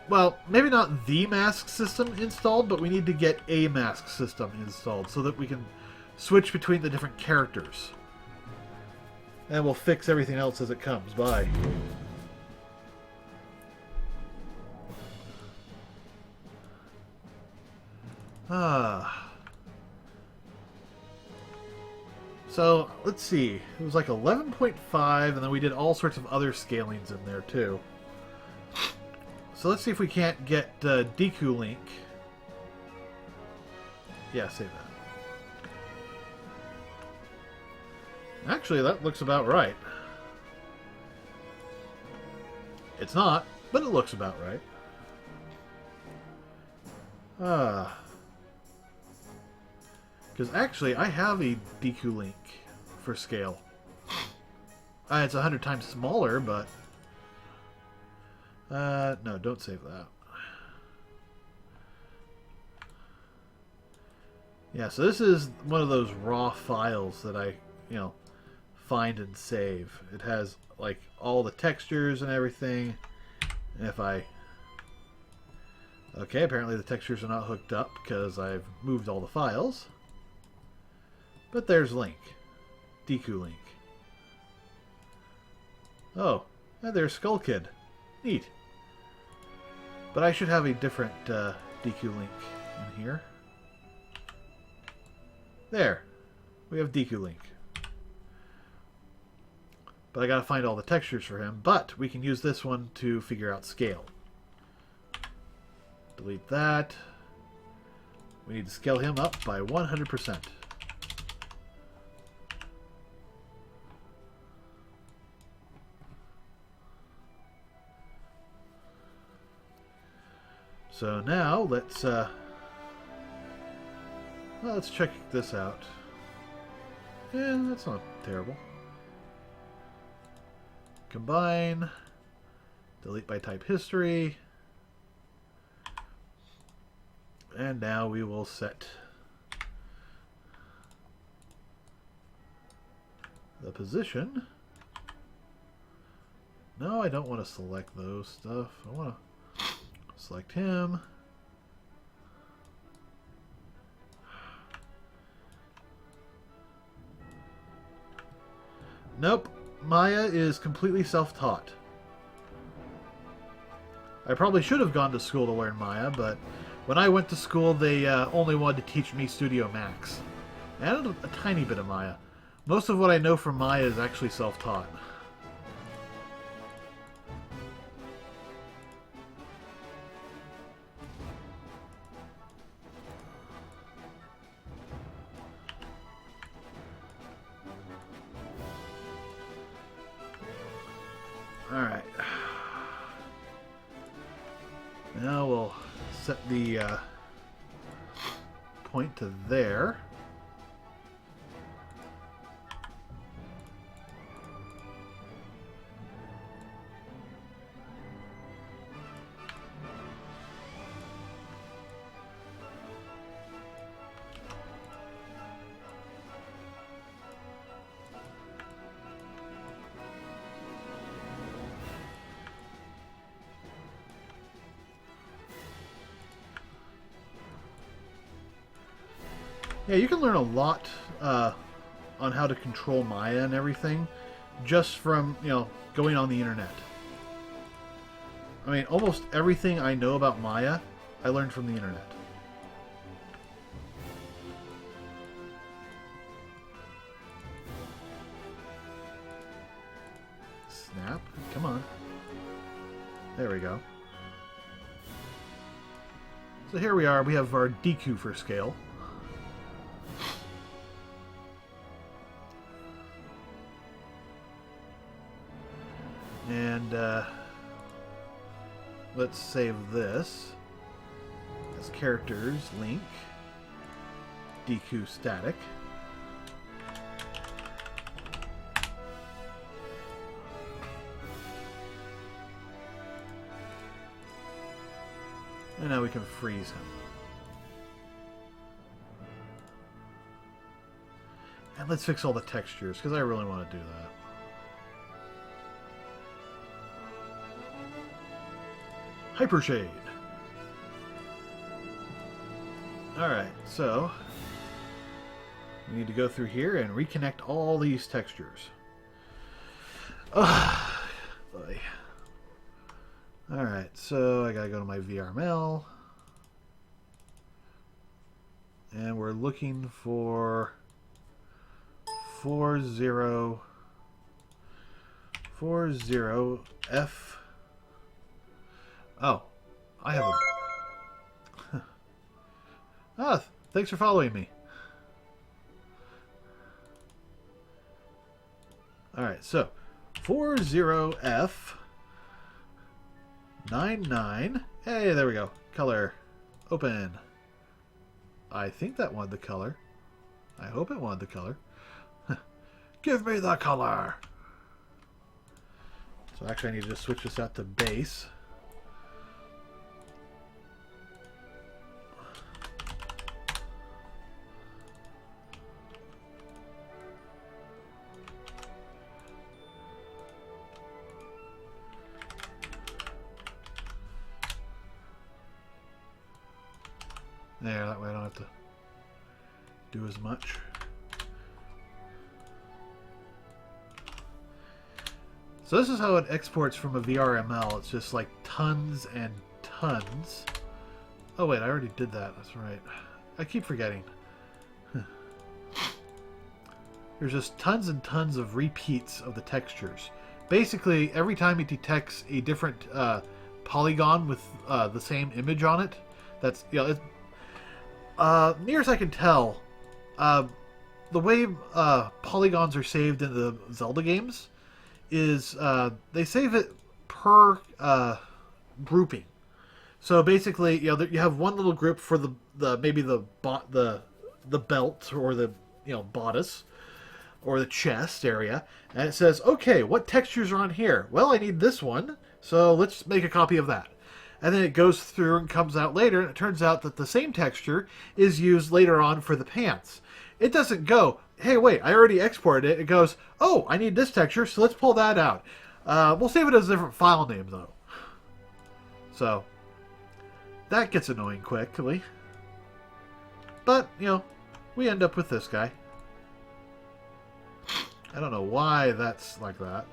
Speaker 1: well, maybe not the mask system installed, but we need to get a mask system installed so that we can switch between the different characters. And we'll fix everything else as it comes by. So, let's see. It was like 11.5, and then we did all sorts of other scalings in there, too. So let's see if we can't get Deku Link. Yeah, save that. Actually, that looks about right. It's not, but it looks about right. Because actually, I have a Deku Link for scale. It's 100 times smaller, but... no, don't save that. Yeah, so this is one of those raw files that I, you know, find and save. It has, like, all the textures and everything. And if I... Okay, apparently the textures are not hooked up because I've moved all the files. But there's Link. Deku Link. Oh, and there's Skull Kid. Neat. But I should have a different Deku Link in here. There. We have Deku Link. But I gotta find all the textures for him. But we can use this one to figure out scale. Delete that. We need to scale him up by 100%. So now let's check this out. Yeah, that's not terrible. Combine, delete by type history, and now we will set the position. No, I don't want to select those stuff. I want to select him. Nope. Maya is completely self-taught. I probably should have gone to school to learn Maya, but when I went to school, they only wanted to teach me Studio Max. And a tiny bit of Maya. Most of what I know from Maya is actually self-taught. Alright. Now we'll set the point to there. Yeah, you can learn a lot on how to control Maya and everything just from, you know, going on the internet. I mean, almost everything I know about Maya, I learned from the internet. Snap. Come on. There we go. So here we are. We have our Deku for scale. And let's save this as characters, Link, DQ static. And now we can freeze him. And let's fix all the textures, because I really want to do that. Hypershade. Alright, so we need to go through here and reconnect all these textures. Alright, so I gotta go to my VRML. And we're looking for 40F. Oh, I have a... Ah, thanks for following me. Alright, so 40F99. Hey, there we go. Color. Open. I think that wanted the color. I hope it wanted the color. Give me the color! So actually I need to switch this out to base. There, that way I don't have to do as much. So this is how it exports from a VRML. It's just like tons and tons. Oh wait, I already did that. That's right. I keep forgetting. There's just tons and tons of repeats of the textures. Basically, every time it detects a different polygon with the same image on it, that's, you know, near as I can tell, the way polygons are saved in the Zelda games is they save it per grouping. So basically, you know, you have one little group for the maybe the belt or the, you know, bodice or the chest area, and it says, okay, what textures are on here? Well, I need this one, so let's make a copy of that. And then it goes through and comes out later, and it turns out that the same texture is used later on for the pants. It doesn't go, hey, wait, I already exported it. It goes, oh, I need this texture, so let's pull that out. We'll save it as a different file name, though. So, that gets annoying quickly. But, you know, we end up with this guy. I don't know why that's like that.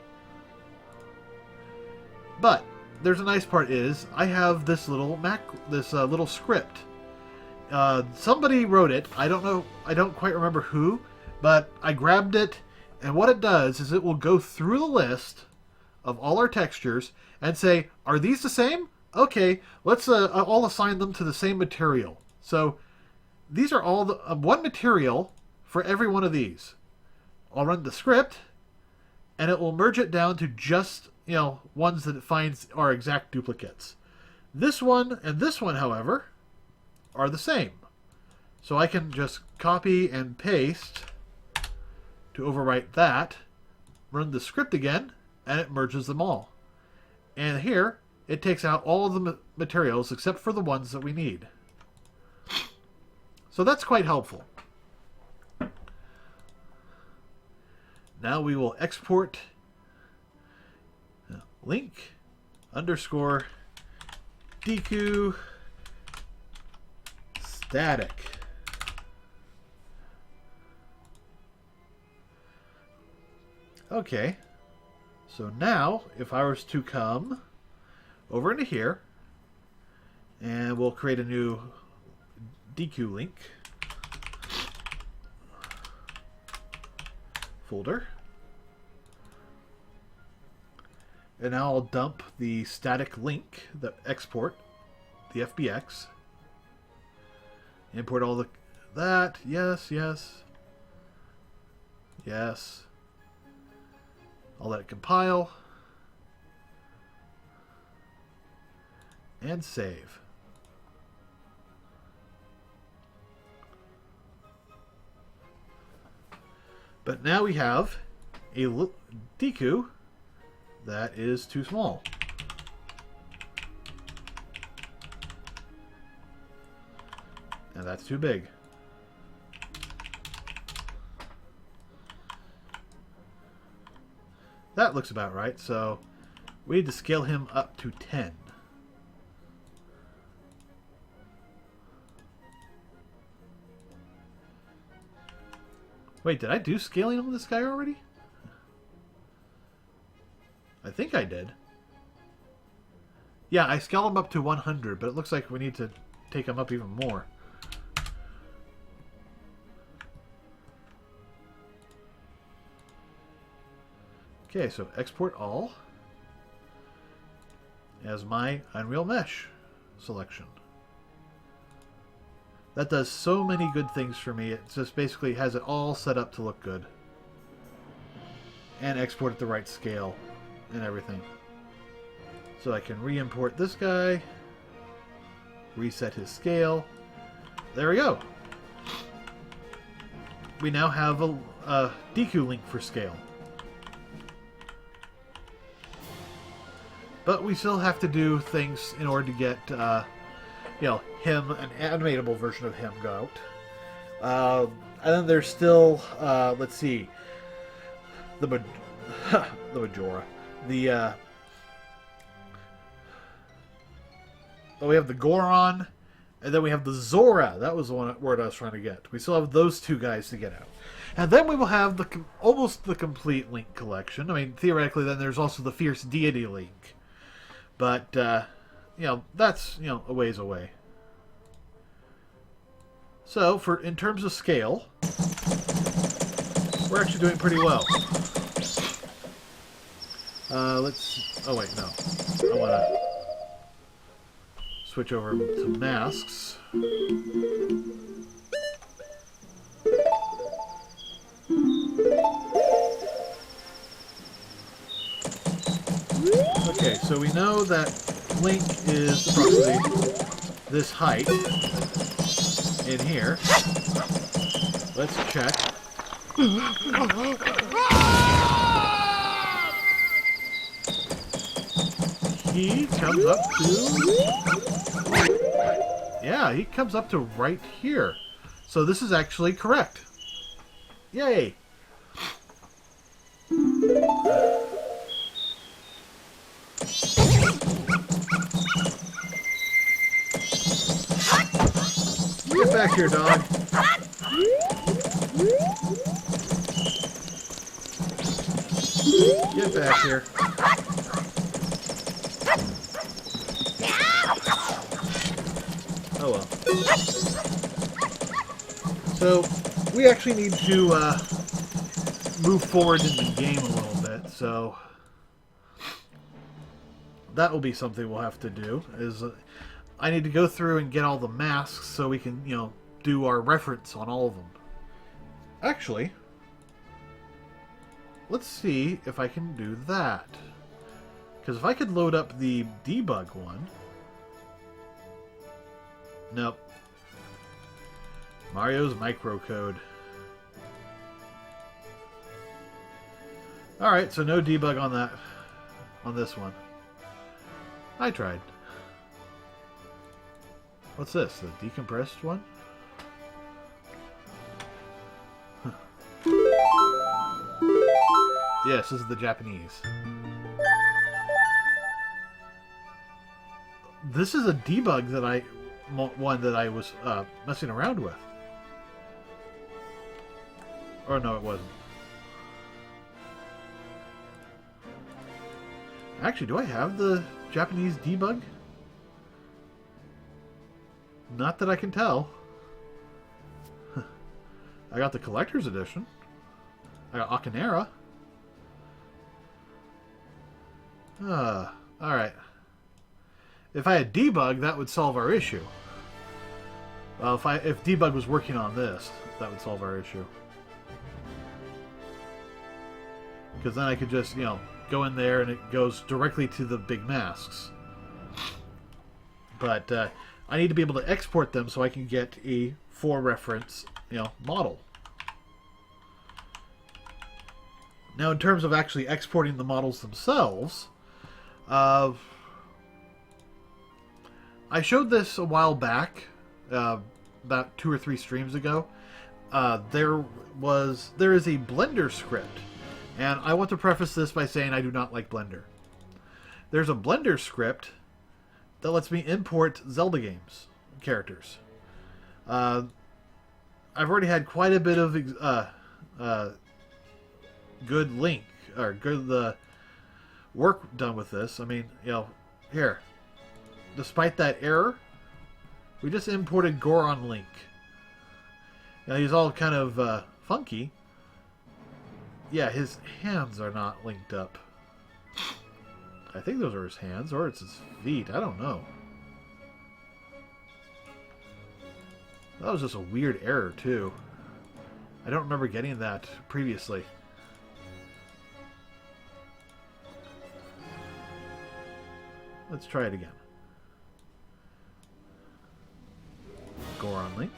Speaker 1: But there's a nice part is I have this little little script. Somebody wrote it. I don't know. I don't quite remember who, but I grabbed it, and what it does is it will go through the list of all our textures and say, are these the same? Okay, let's all assign them to the same material. So these are all the one material for every one of these. I'll run the script, and it will merge it down to just, you know, ones that it finds are exact duplicates. This one and this one, however, are the same. So I can just copy and paste to overwrite that, run the script again, and it merges them all. And here, it takes out all of the materials except for the ones that we need. So that's quite helpful. Now we will export link underscore DQ static. Okay, so now if I was to come over into here, and we'll create a new DQ link folder. And now I'll dump the static link, the export, the FBX. Import all that. Yes, yes. Yes. I'll let it compile. And save. But now we have a Deku that is too small. And that's too big. That looks about right, so we need to scale him up to 10. Wait, did I do scaling on this guy already? I think I did. Yeah, I scaled him up to 100, but it looks like we need to take him up even more. Okay, so export all as my Unreal Mesh selection. That does so many good things for me. It just basically has it all set up to look good. And export at the right scale and everything. So I can re-import this guy. Reset his scale. There we go. We now have a Deku link for scale. But we still have to do things in order to get, you know, him, an animatable version of him go out. And then there's still, let's see, the Majora. Oh, we have the Goron, and then we have the Zora. That was the word I was trying to get. We still have those two guys to get out. And then we will have almost the complete Link collection. I mean, theoretically, then there's also the Fierce Deity Link. But, you know, that's, you know, a ways away. So, in terms of scale, we're actually doing pretty well. Oh wait, no. I want to switch over to masks. Okay, so we know that Link is approximately this height in here. Let's check. He comes up to... Yeah, he comes up to right here. So this is actually correct. Yay! Get back here, dog. Get back here. Oh well. So, we actually need to move forward in the game a little bit, so that will be something we'll have to do, is I need to go through and get all the masks so we can, you know, do our reference on all of them. Actually, let's see if I can do that. Because if I could load up the debug one... Nope. Mario's microcode. Alright, so no debug on that, on this one. I tried. What's this? The decompressed one? Huh. Yes, this is the Japanese. This is a debug that I was messing around with. Or no, it wasn't. Actually, do I have the Japanese debug? Not that I can tell. I got the collector's edition. I got Akinera. Alright. If I had debug, that would solve our issue. Well, if debug was working on this, that would solve our issue. Because then I could just, you know, go in there and it goes directly to the big masks. but I need to be able to export them so I can get a for reference, model. Now, in terms of actually exporting the models themselves, I showed this a while back, about 2 or 3 streams ago. There is a Blender script, and I want to preface this by saying I do not like Blender. There's a Blender script that lets me import Zelda games characters. I've already had quite a bit of good work done with this. I mean, here, despite that error, we just imported Goron Link. He's all kind of funky. Yeah, his hands are not linked up. I think those are his hands, or it's his feet. I don't know. That was just a weird error, too. I don't remember getting that previously. Let's try it again. Goron Link.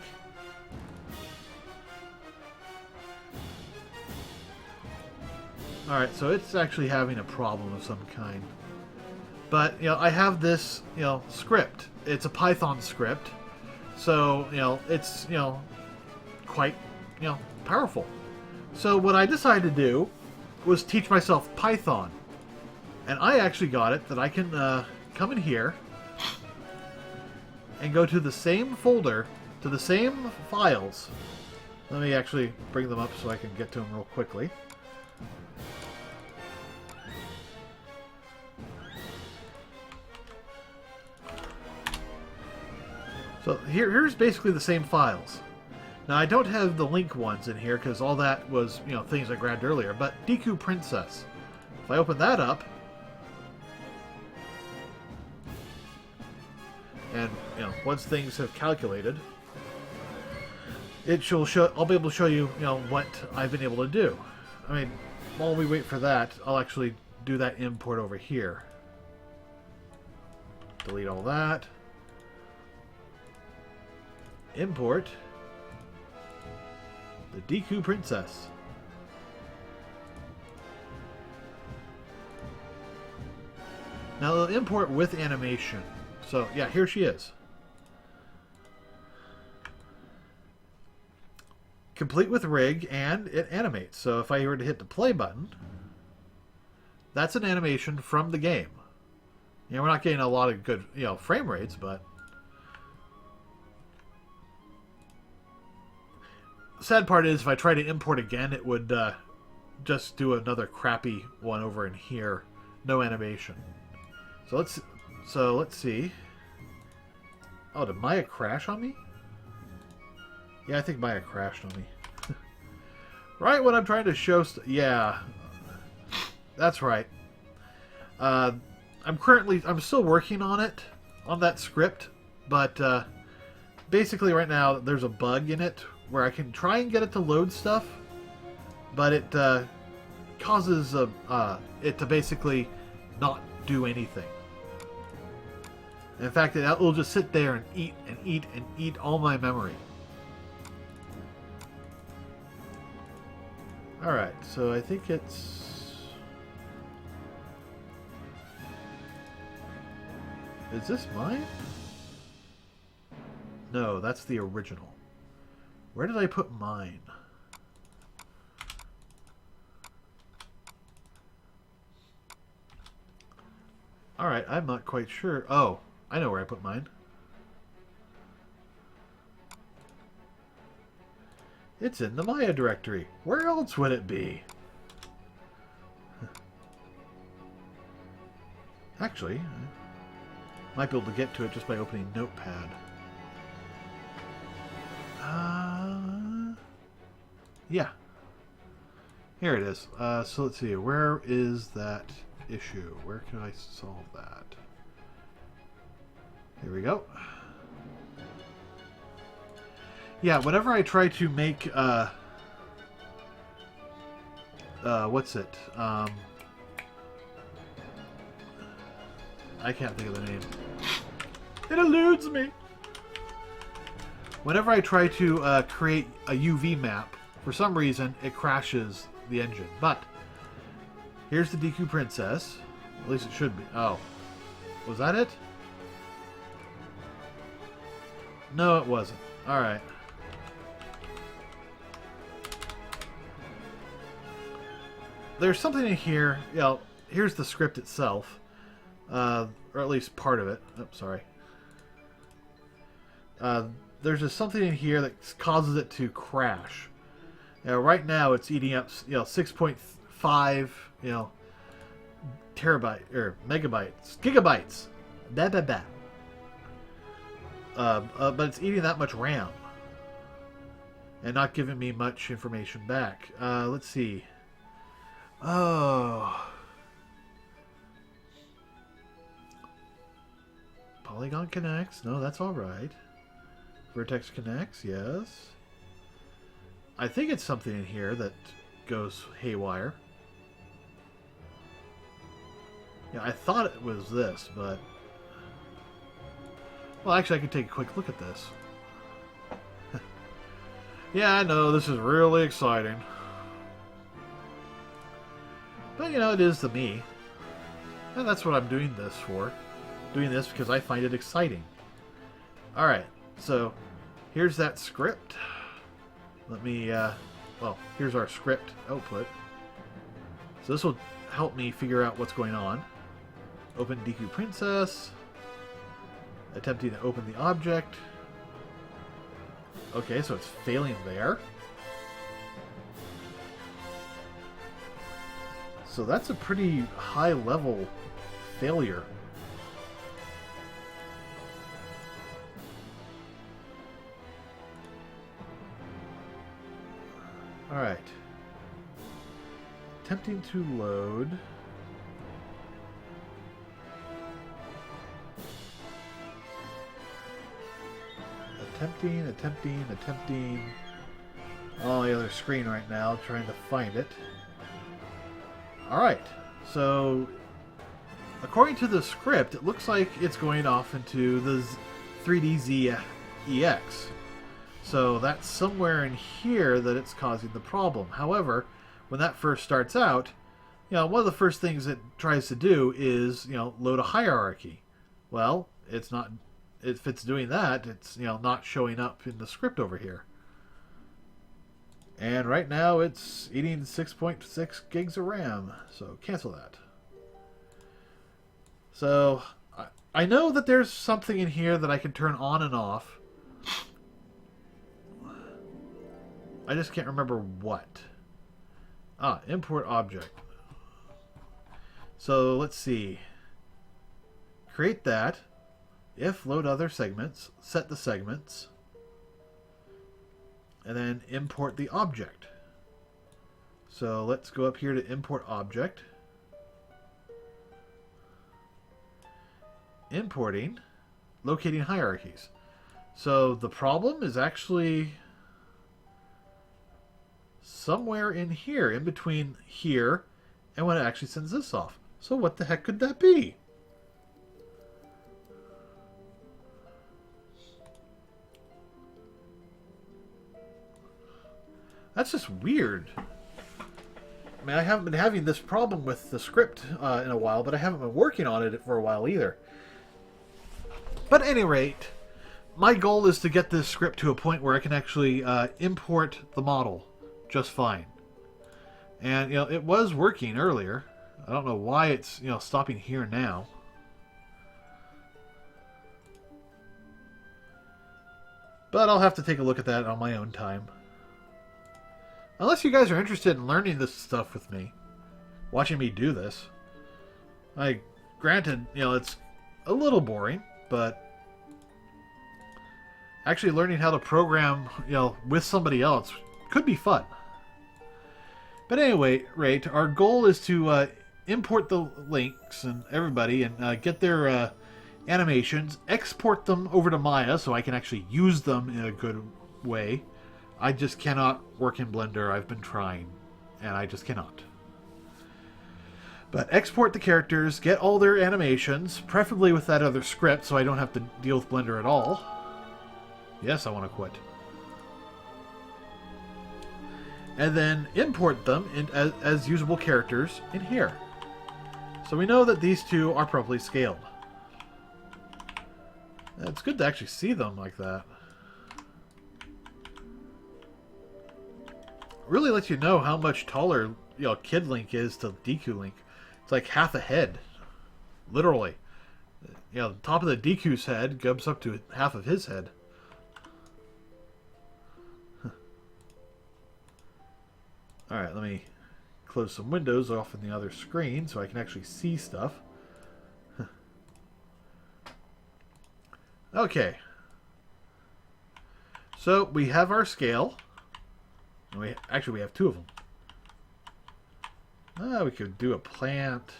Speaker 1: Alright, so it's actually having a problem of some kind. But, I have this, script. It's a Python script. So, it's, quite, powerful. So what I decided to do was teach myself Python. And I actually got it that I can come in here and go to the same folder, to the same files. Let me actually bring them up so I can get to them real quickly. So here's basically the same files. Now I don't have the link ones in here because all that was, things I grabbed earlier, but Deku Princess. If I open that up, and once things have calculated, I'll be able to show you, what I've been able to do. I mean, while we wait for that, I'll actually do that import over here. Delete all that. Import the Deku Princess. Now they'll import with animation. So yeah, here she is. Complete with rig, and it animates. So if I were to hit the play button, that's an animation from the game. We're not getting a lot of good, frame rates, but the sad part is if I try to import again, it would just do another crappy one over in here. No animation. So let's see. Oh, did Maya crash on me? Yeah, I think Maya crashed on me. Right when I'm trying to show... yeah. That's right. I'm still working on it, on that script, but basically right now there's a bug in it where I can try and get it to load stuff, but it causes it to basically not do anything. In fact, it will just sit there and eat and eat and eat all my memory. Alright, so I think it's... Is this mine? No, that's the original. Where did I put mine? Alright, I'm not quite sure. Oh, I know where I put mine. It's in the Maya directory. Where else would it be? Actually, I might be able to get to it just by opening Notepad. Yeah. Here it is. So let's see. Where is that issue? Where can I solve that? Here we go. Yeah, whenever I try to make, what's it? I can't think of the name. It eludes me. Whenever I try to create a UV map, for some reason, it crashes the engine. But here's the DQ Princess. At least it should be. Oh. Was that it? No, it wasn't. Alright. There's something in here. You know, here's the script itself. Or at least part of it. Oh, sorry. There's just something in here that causes it to crash. Right now it's eating up, 6.5, terabyte or megabytes, gigabytes. Blah, blah, blah. But it's eating that much RAM and not giving me much information back. Let's see. Oh. Polygon connects. No, that's all right. Vertex connects. Yes. I think it's something in here that goes haywire. Yeah, I thought it was this, but... Well, actually, I can take a quick look at this. Yeah, I know, this is really exciting. But, it is the me. And that's what I'm doing this for. Doing this because I find it exciting. Alright, so here's that script. Let me, well, here's our script output. So this will help me figure out what's going on. Open DQ Princess. Attempting to open the object. Okay, so it's failing there. So that's a pretty high level failure. Alright. Attempting to load. Attempting. On the other screen right now, trying to find it. Alright, so according to the script, it looks like it's going off into the 3DZ EX. So that's somewhere in here that it's causing the problem. However, when that first starts out, one of the first things it tries to do is, load a hierarchy. Well, it's not. If it's doing that, it's not showing up in the script over here. And right now it's eating 6.6 gigs of RAM, so cancel that. So I know that there's something in here that I can turn on and off. I just can't remember what. Import object. So let's see. Create that. If load other segments, set the segments, and then import the object. So let's go up here to import object. Importing, locating hierarchies. So the problem is actually somewhere in here, in between here and when it actually sends this off. So what the heck could that be? That's just weird. I mean, I haven't been having this problem with the script in a while, but I haven't been working on it for a while either. But at any rate, my goal is to get this script to a point where I can actually import the model just fine. And, it was working earlier. I don't know why it's, stopping here now. But I'll have to take a look at that on my own time. Unless you guys are interested in learning this stuff with me, watching me do this. Granted, it's a little boring, but actually learning how to program, with somebody else could be fun. But anyway, our goal is to import the links and everybody and get their animations, export them over to Maya so I can actually use them in a good way. I just cannot work in Blender. I've been trying, and I just cannot. But export the characters, get all their animations, preferably with that other script so I don't have to deal with Blender at all. Yes, I want to quit. And then import them as usable characters in here. So we know that these two are properly scaled. It's good to actually see them like that. Really lets you know how much taller, Kid Link is to Deku Link. It's like half a head, literally. The top of the Deku's head goes up to half of his head. All right, let me close some windows off in the other screen so I can actually see stuff. Okay. So we have our scale. We have two of them. We could do a plant.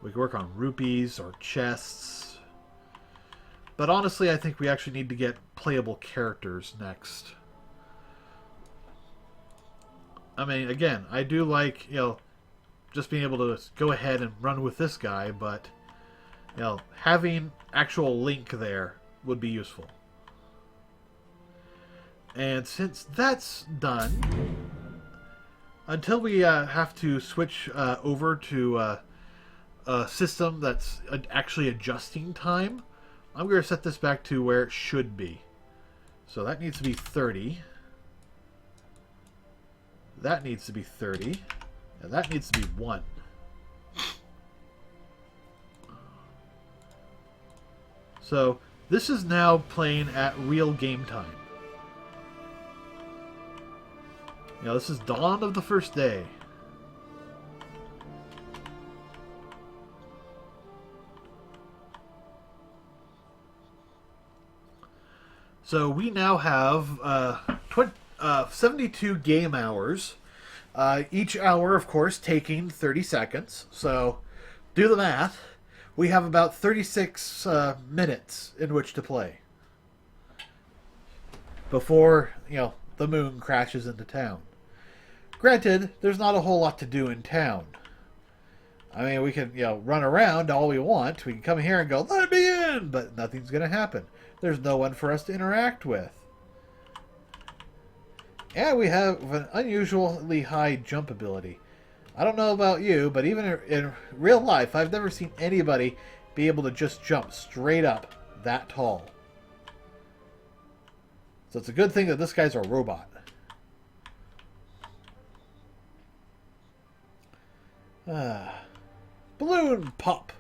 Speaker 1: We could work on rupees or chests. But honestly, I think we actually need to get playable characters next. I mean, again, I do like, just being able to go ahead and run with this guy, but, having actual Link there would be useful. And since that's done, until we have to switch over to a system that's actually adjusting time, I'm going to set this back to where it should be. So that needs to be 30. That needs to be 30. And that needs to be 1. So this is now playing at real game time. This is dawn of the first day. So we now have 72 game hours. Each hour, of course, taking 30 seconds. So do the math. We have about 36 minutes in which to play before, the moon crashes into town. Granted, there's not a whole lot to do in town. I mean, we can, run around all we want. We can come here and go, let me in! But nothing's going to happen. There's no one for us to interact with. And we have an unusually high jump ability. I don't know about you, but even in real life, I've never seen anybody be able to just jump straight up that tall. So it's a good thing that this guy's a robot. Balloon pop.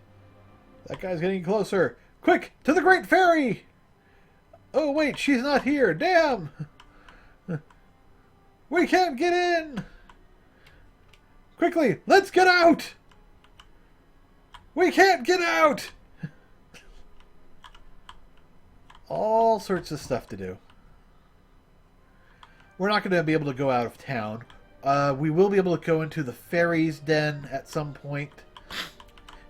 Speaker 1: That guy's getting closer. Quick, to the Great Fairy! Oh, wait, she's not here. Damn! We can't get in! Quickly, let's get out! We can't get out! All sorts of stuff to do. We're not going to be able to go out of town. We will be able to go into the fairy's den at some point.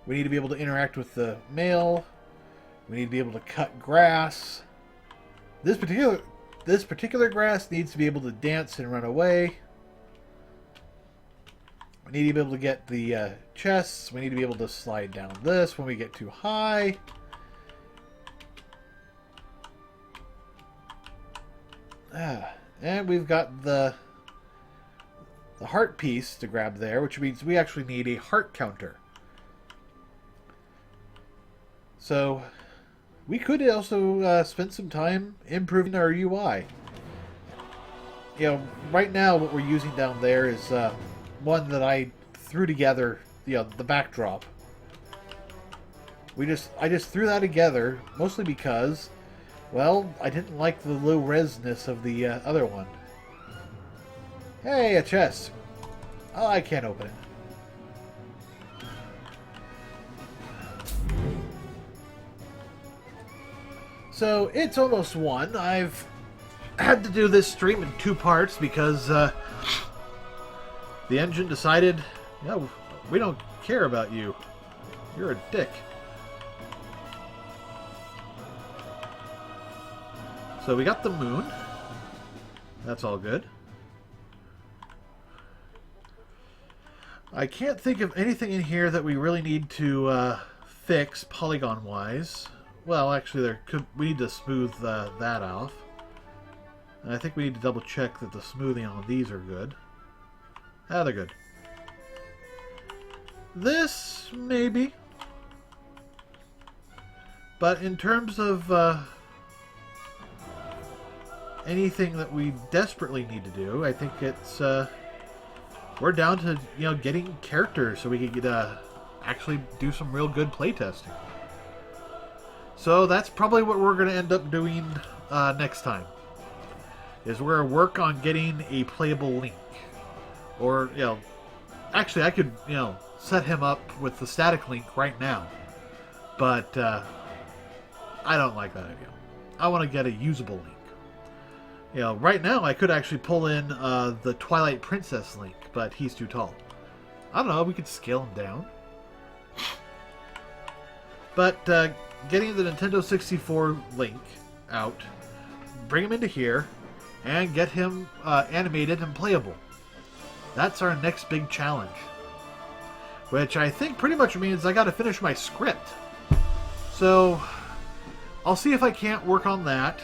Speaker 1: We need to be able to interact with the mail. We need to be able to cut grass. This particular grass needs to be able to dance and run away. We need to be able to get the chests. We need to be able to slide down this when we get too high. And we've got the heart piece to grab there, which means we actually need a heart counter. So we could also spend some time improving our UI. Right now what we're using down there is one that I threw together, the backdrop. I just threw that together mostly because, well, I didn't like the low resness of the other one. Hey, a chest. Oh, I can't open it. So, it's almost 1. I've had to do this stream in 2 parts because the engine decided, we don't care about you. You're a dick. So we got the moon. That's all good. I can't think of anything in here that we really need to fix polygon-wise. Well, actually, we need to smooth that off. And I think we need to double check that the smoothing on these are good. Ah, they're good. This, maybe. But in terms of anything that we desperately need to do, I think it's we're down to getting characters so we can actually do some real good playtesting. So that's probably what we're going to end up doing next time. Is we're going to work on getting a playable Link, or actually I could set him up with the static Link right now, but I don't like that idea. I want to get a usable Link. Right now I could actually pull in the Twilight Princess Link, but he's too tall. I don't know, we could scale him down. But getting the Nintendo 64 Link out, bring him into here, and get him animated and playable. That's our next big challenge. Which I think pretty much means I gotta finish my script. So I'll see if I can't work on that.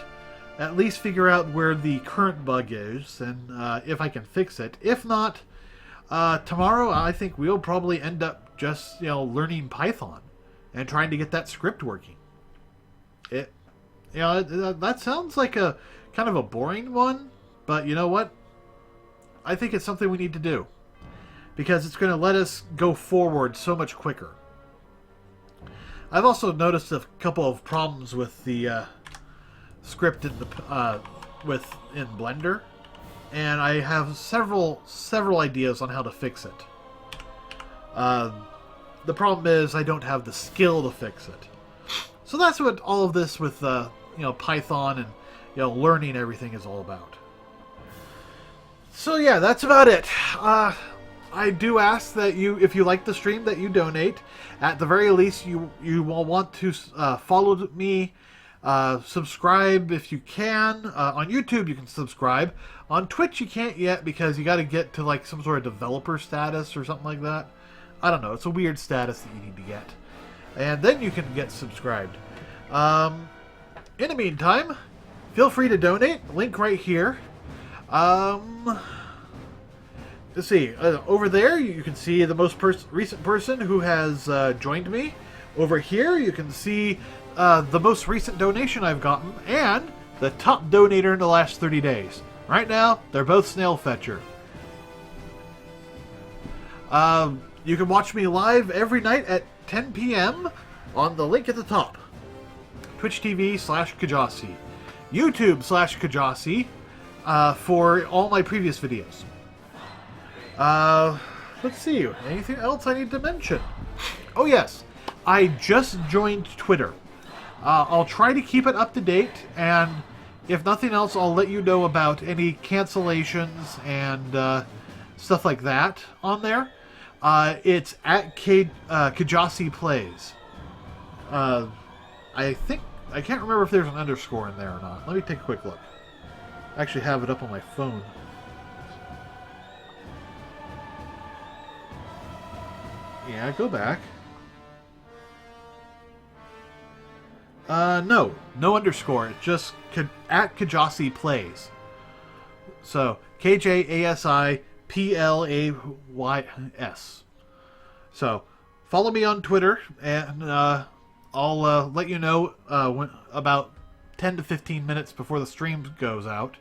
Speaker 1: At least figure out where the current bug is, and if I can fix it. If not, tomorrow I think we'll probably end up just learning Python and trying to get that script working. That sounds like a kind of a boring one, but you know what? I think it's something we need to do because it's going to let us go forward so much quicker. I've also noticed a couple of problems with the script in in Blender, and I have several ideas on how to fix it. The problem is I don't have the skill to fix it. So that's what all of this with Python and learning everything is all about. So yeah, that's about it. I do ask that if you like the stream, that you donate. At the very least, you will want to follow me, subscribe if you can. On YouTube, you can subscribe. On Twitch, you can't yet because you got to get to like some sort of developer status or something like that. I don't know. It's a weird status that you need to get, and then you can get subscribed. In the meantime, feel free to donate. Link right here. Let's see. Over there, you can see the most recent person who has joined me. Over here, you can see the most recent donation I've gotten and the top donator in the last 30 days. Right now, they're both Snail Fetcher. You can watch me live every night at 10 p.m. on the link at the top. Twitch TV/Kjasi. YouTube/Kjasi for all my previous videos. Let's see. Anything else I need to mention? Oh, yes. I just joined Twitter. I'll try to keep it up to date, and if nothing else, I'll let you know about any cancellations and stuff like that on there. It's at Kjasi Plays. I can't remember if there's an underscore in there or not. Let me take a quick look. I actually have it up on my phone. Yeah, go back. No underscore. It's just at Kjasi Plays. So KJASI PLAYS. So follow me on Twitter, and I'll let you know about 10 to 15 minutes before the stream goes out.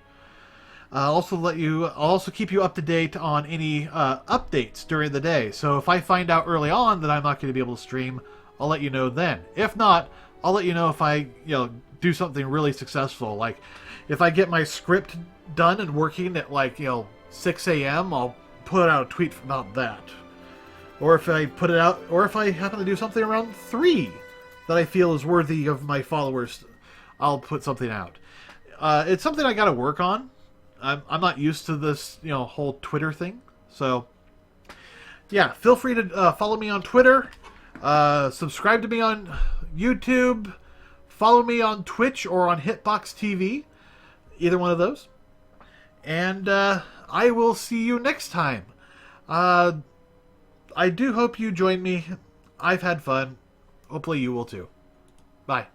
Speaker 1: I'll also keep you up to date on any updates during the day. So if I find out early on that I'm not going to be able to stream, I'll let you know then. If not, I'll let you know if I do something really successful. Like if I get my script done and working at 6 a.m., I'll put out a tweet about that. Or if I put it out, or if I happen to do something around 3 that I feel is worthy of my followers, I'll put something out. It's something I got to work on. I'm not used to this, whole Twitter thing. So, yeah, feel free to follow me on Twitter, subscribe to me on YouTube, follow me on Twitch or on Hitbox TV, either one of those. And I will see you next time. I do hope you join me. I've had fun. Hopefully you will too. Bye.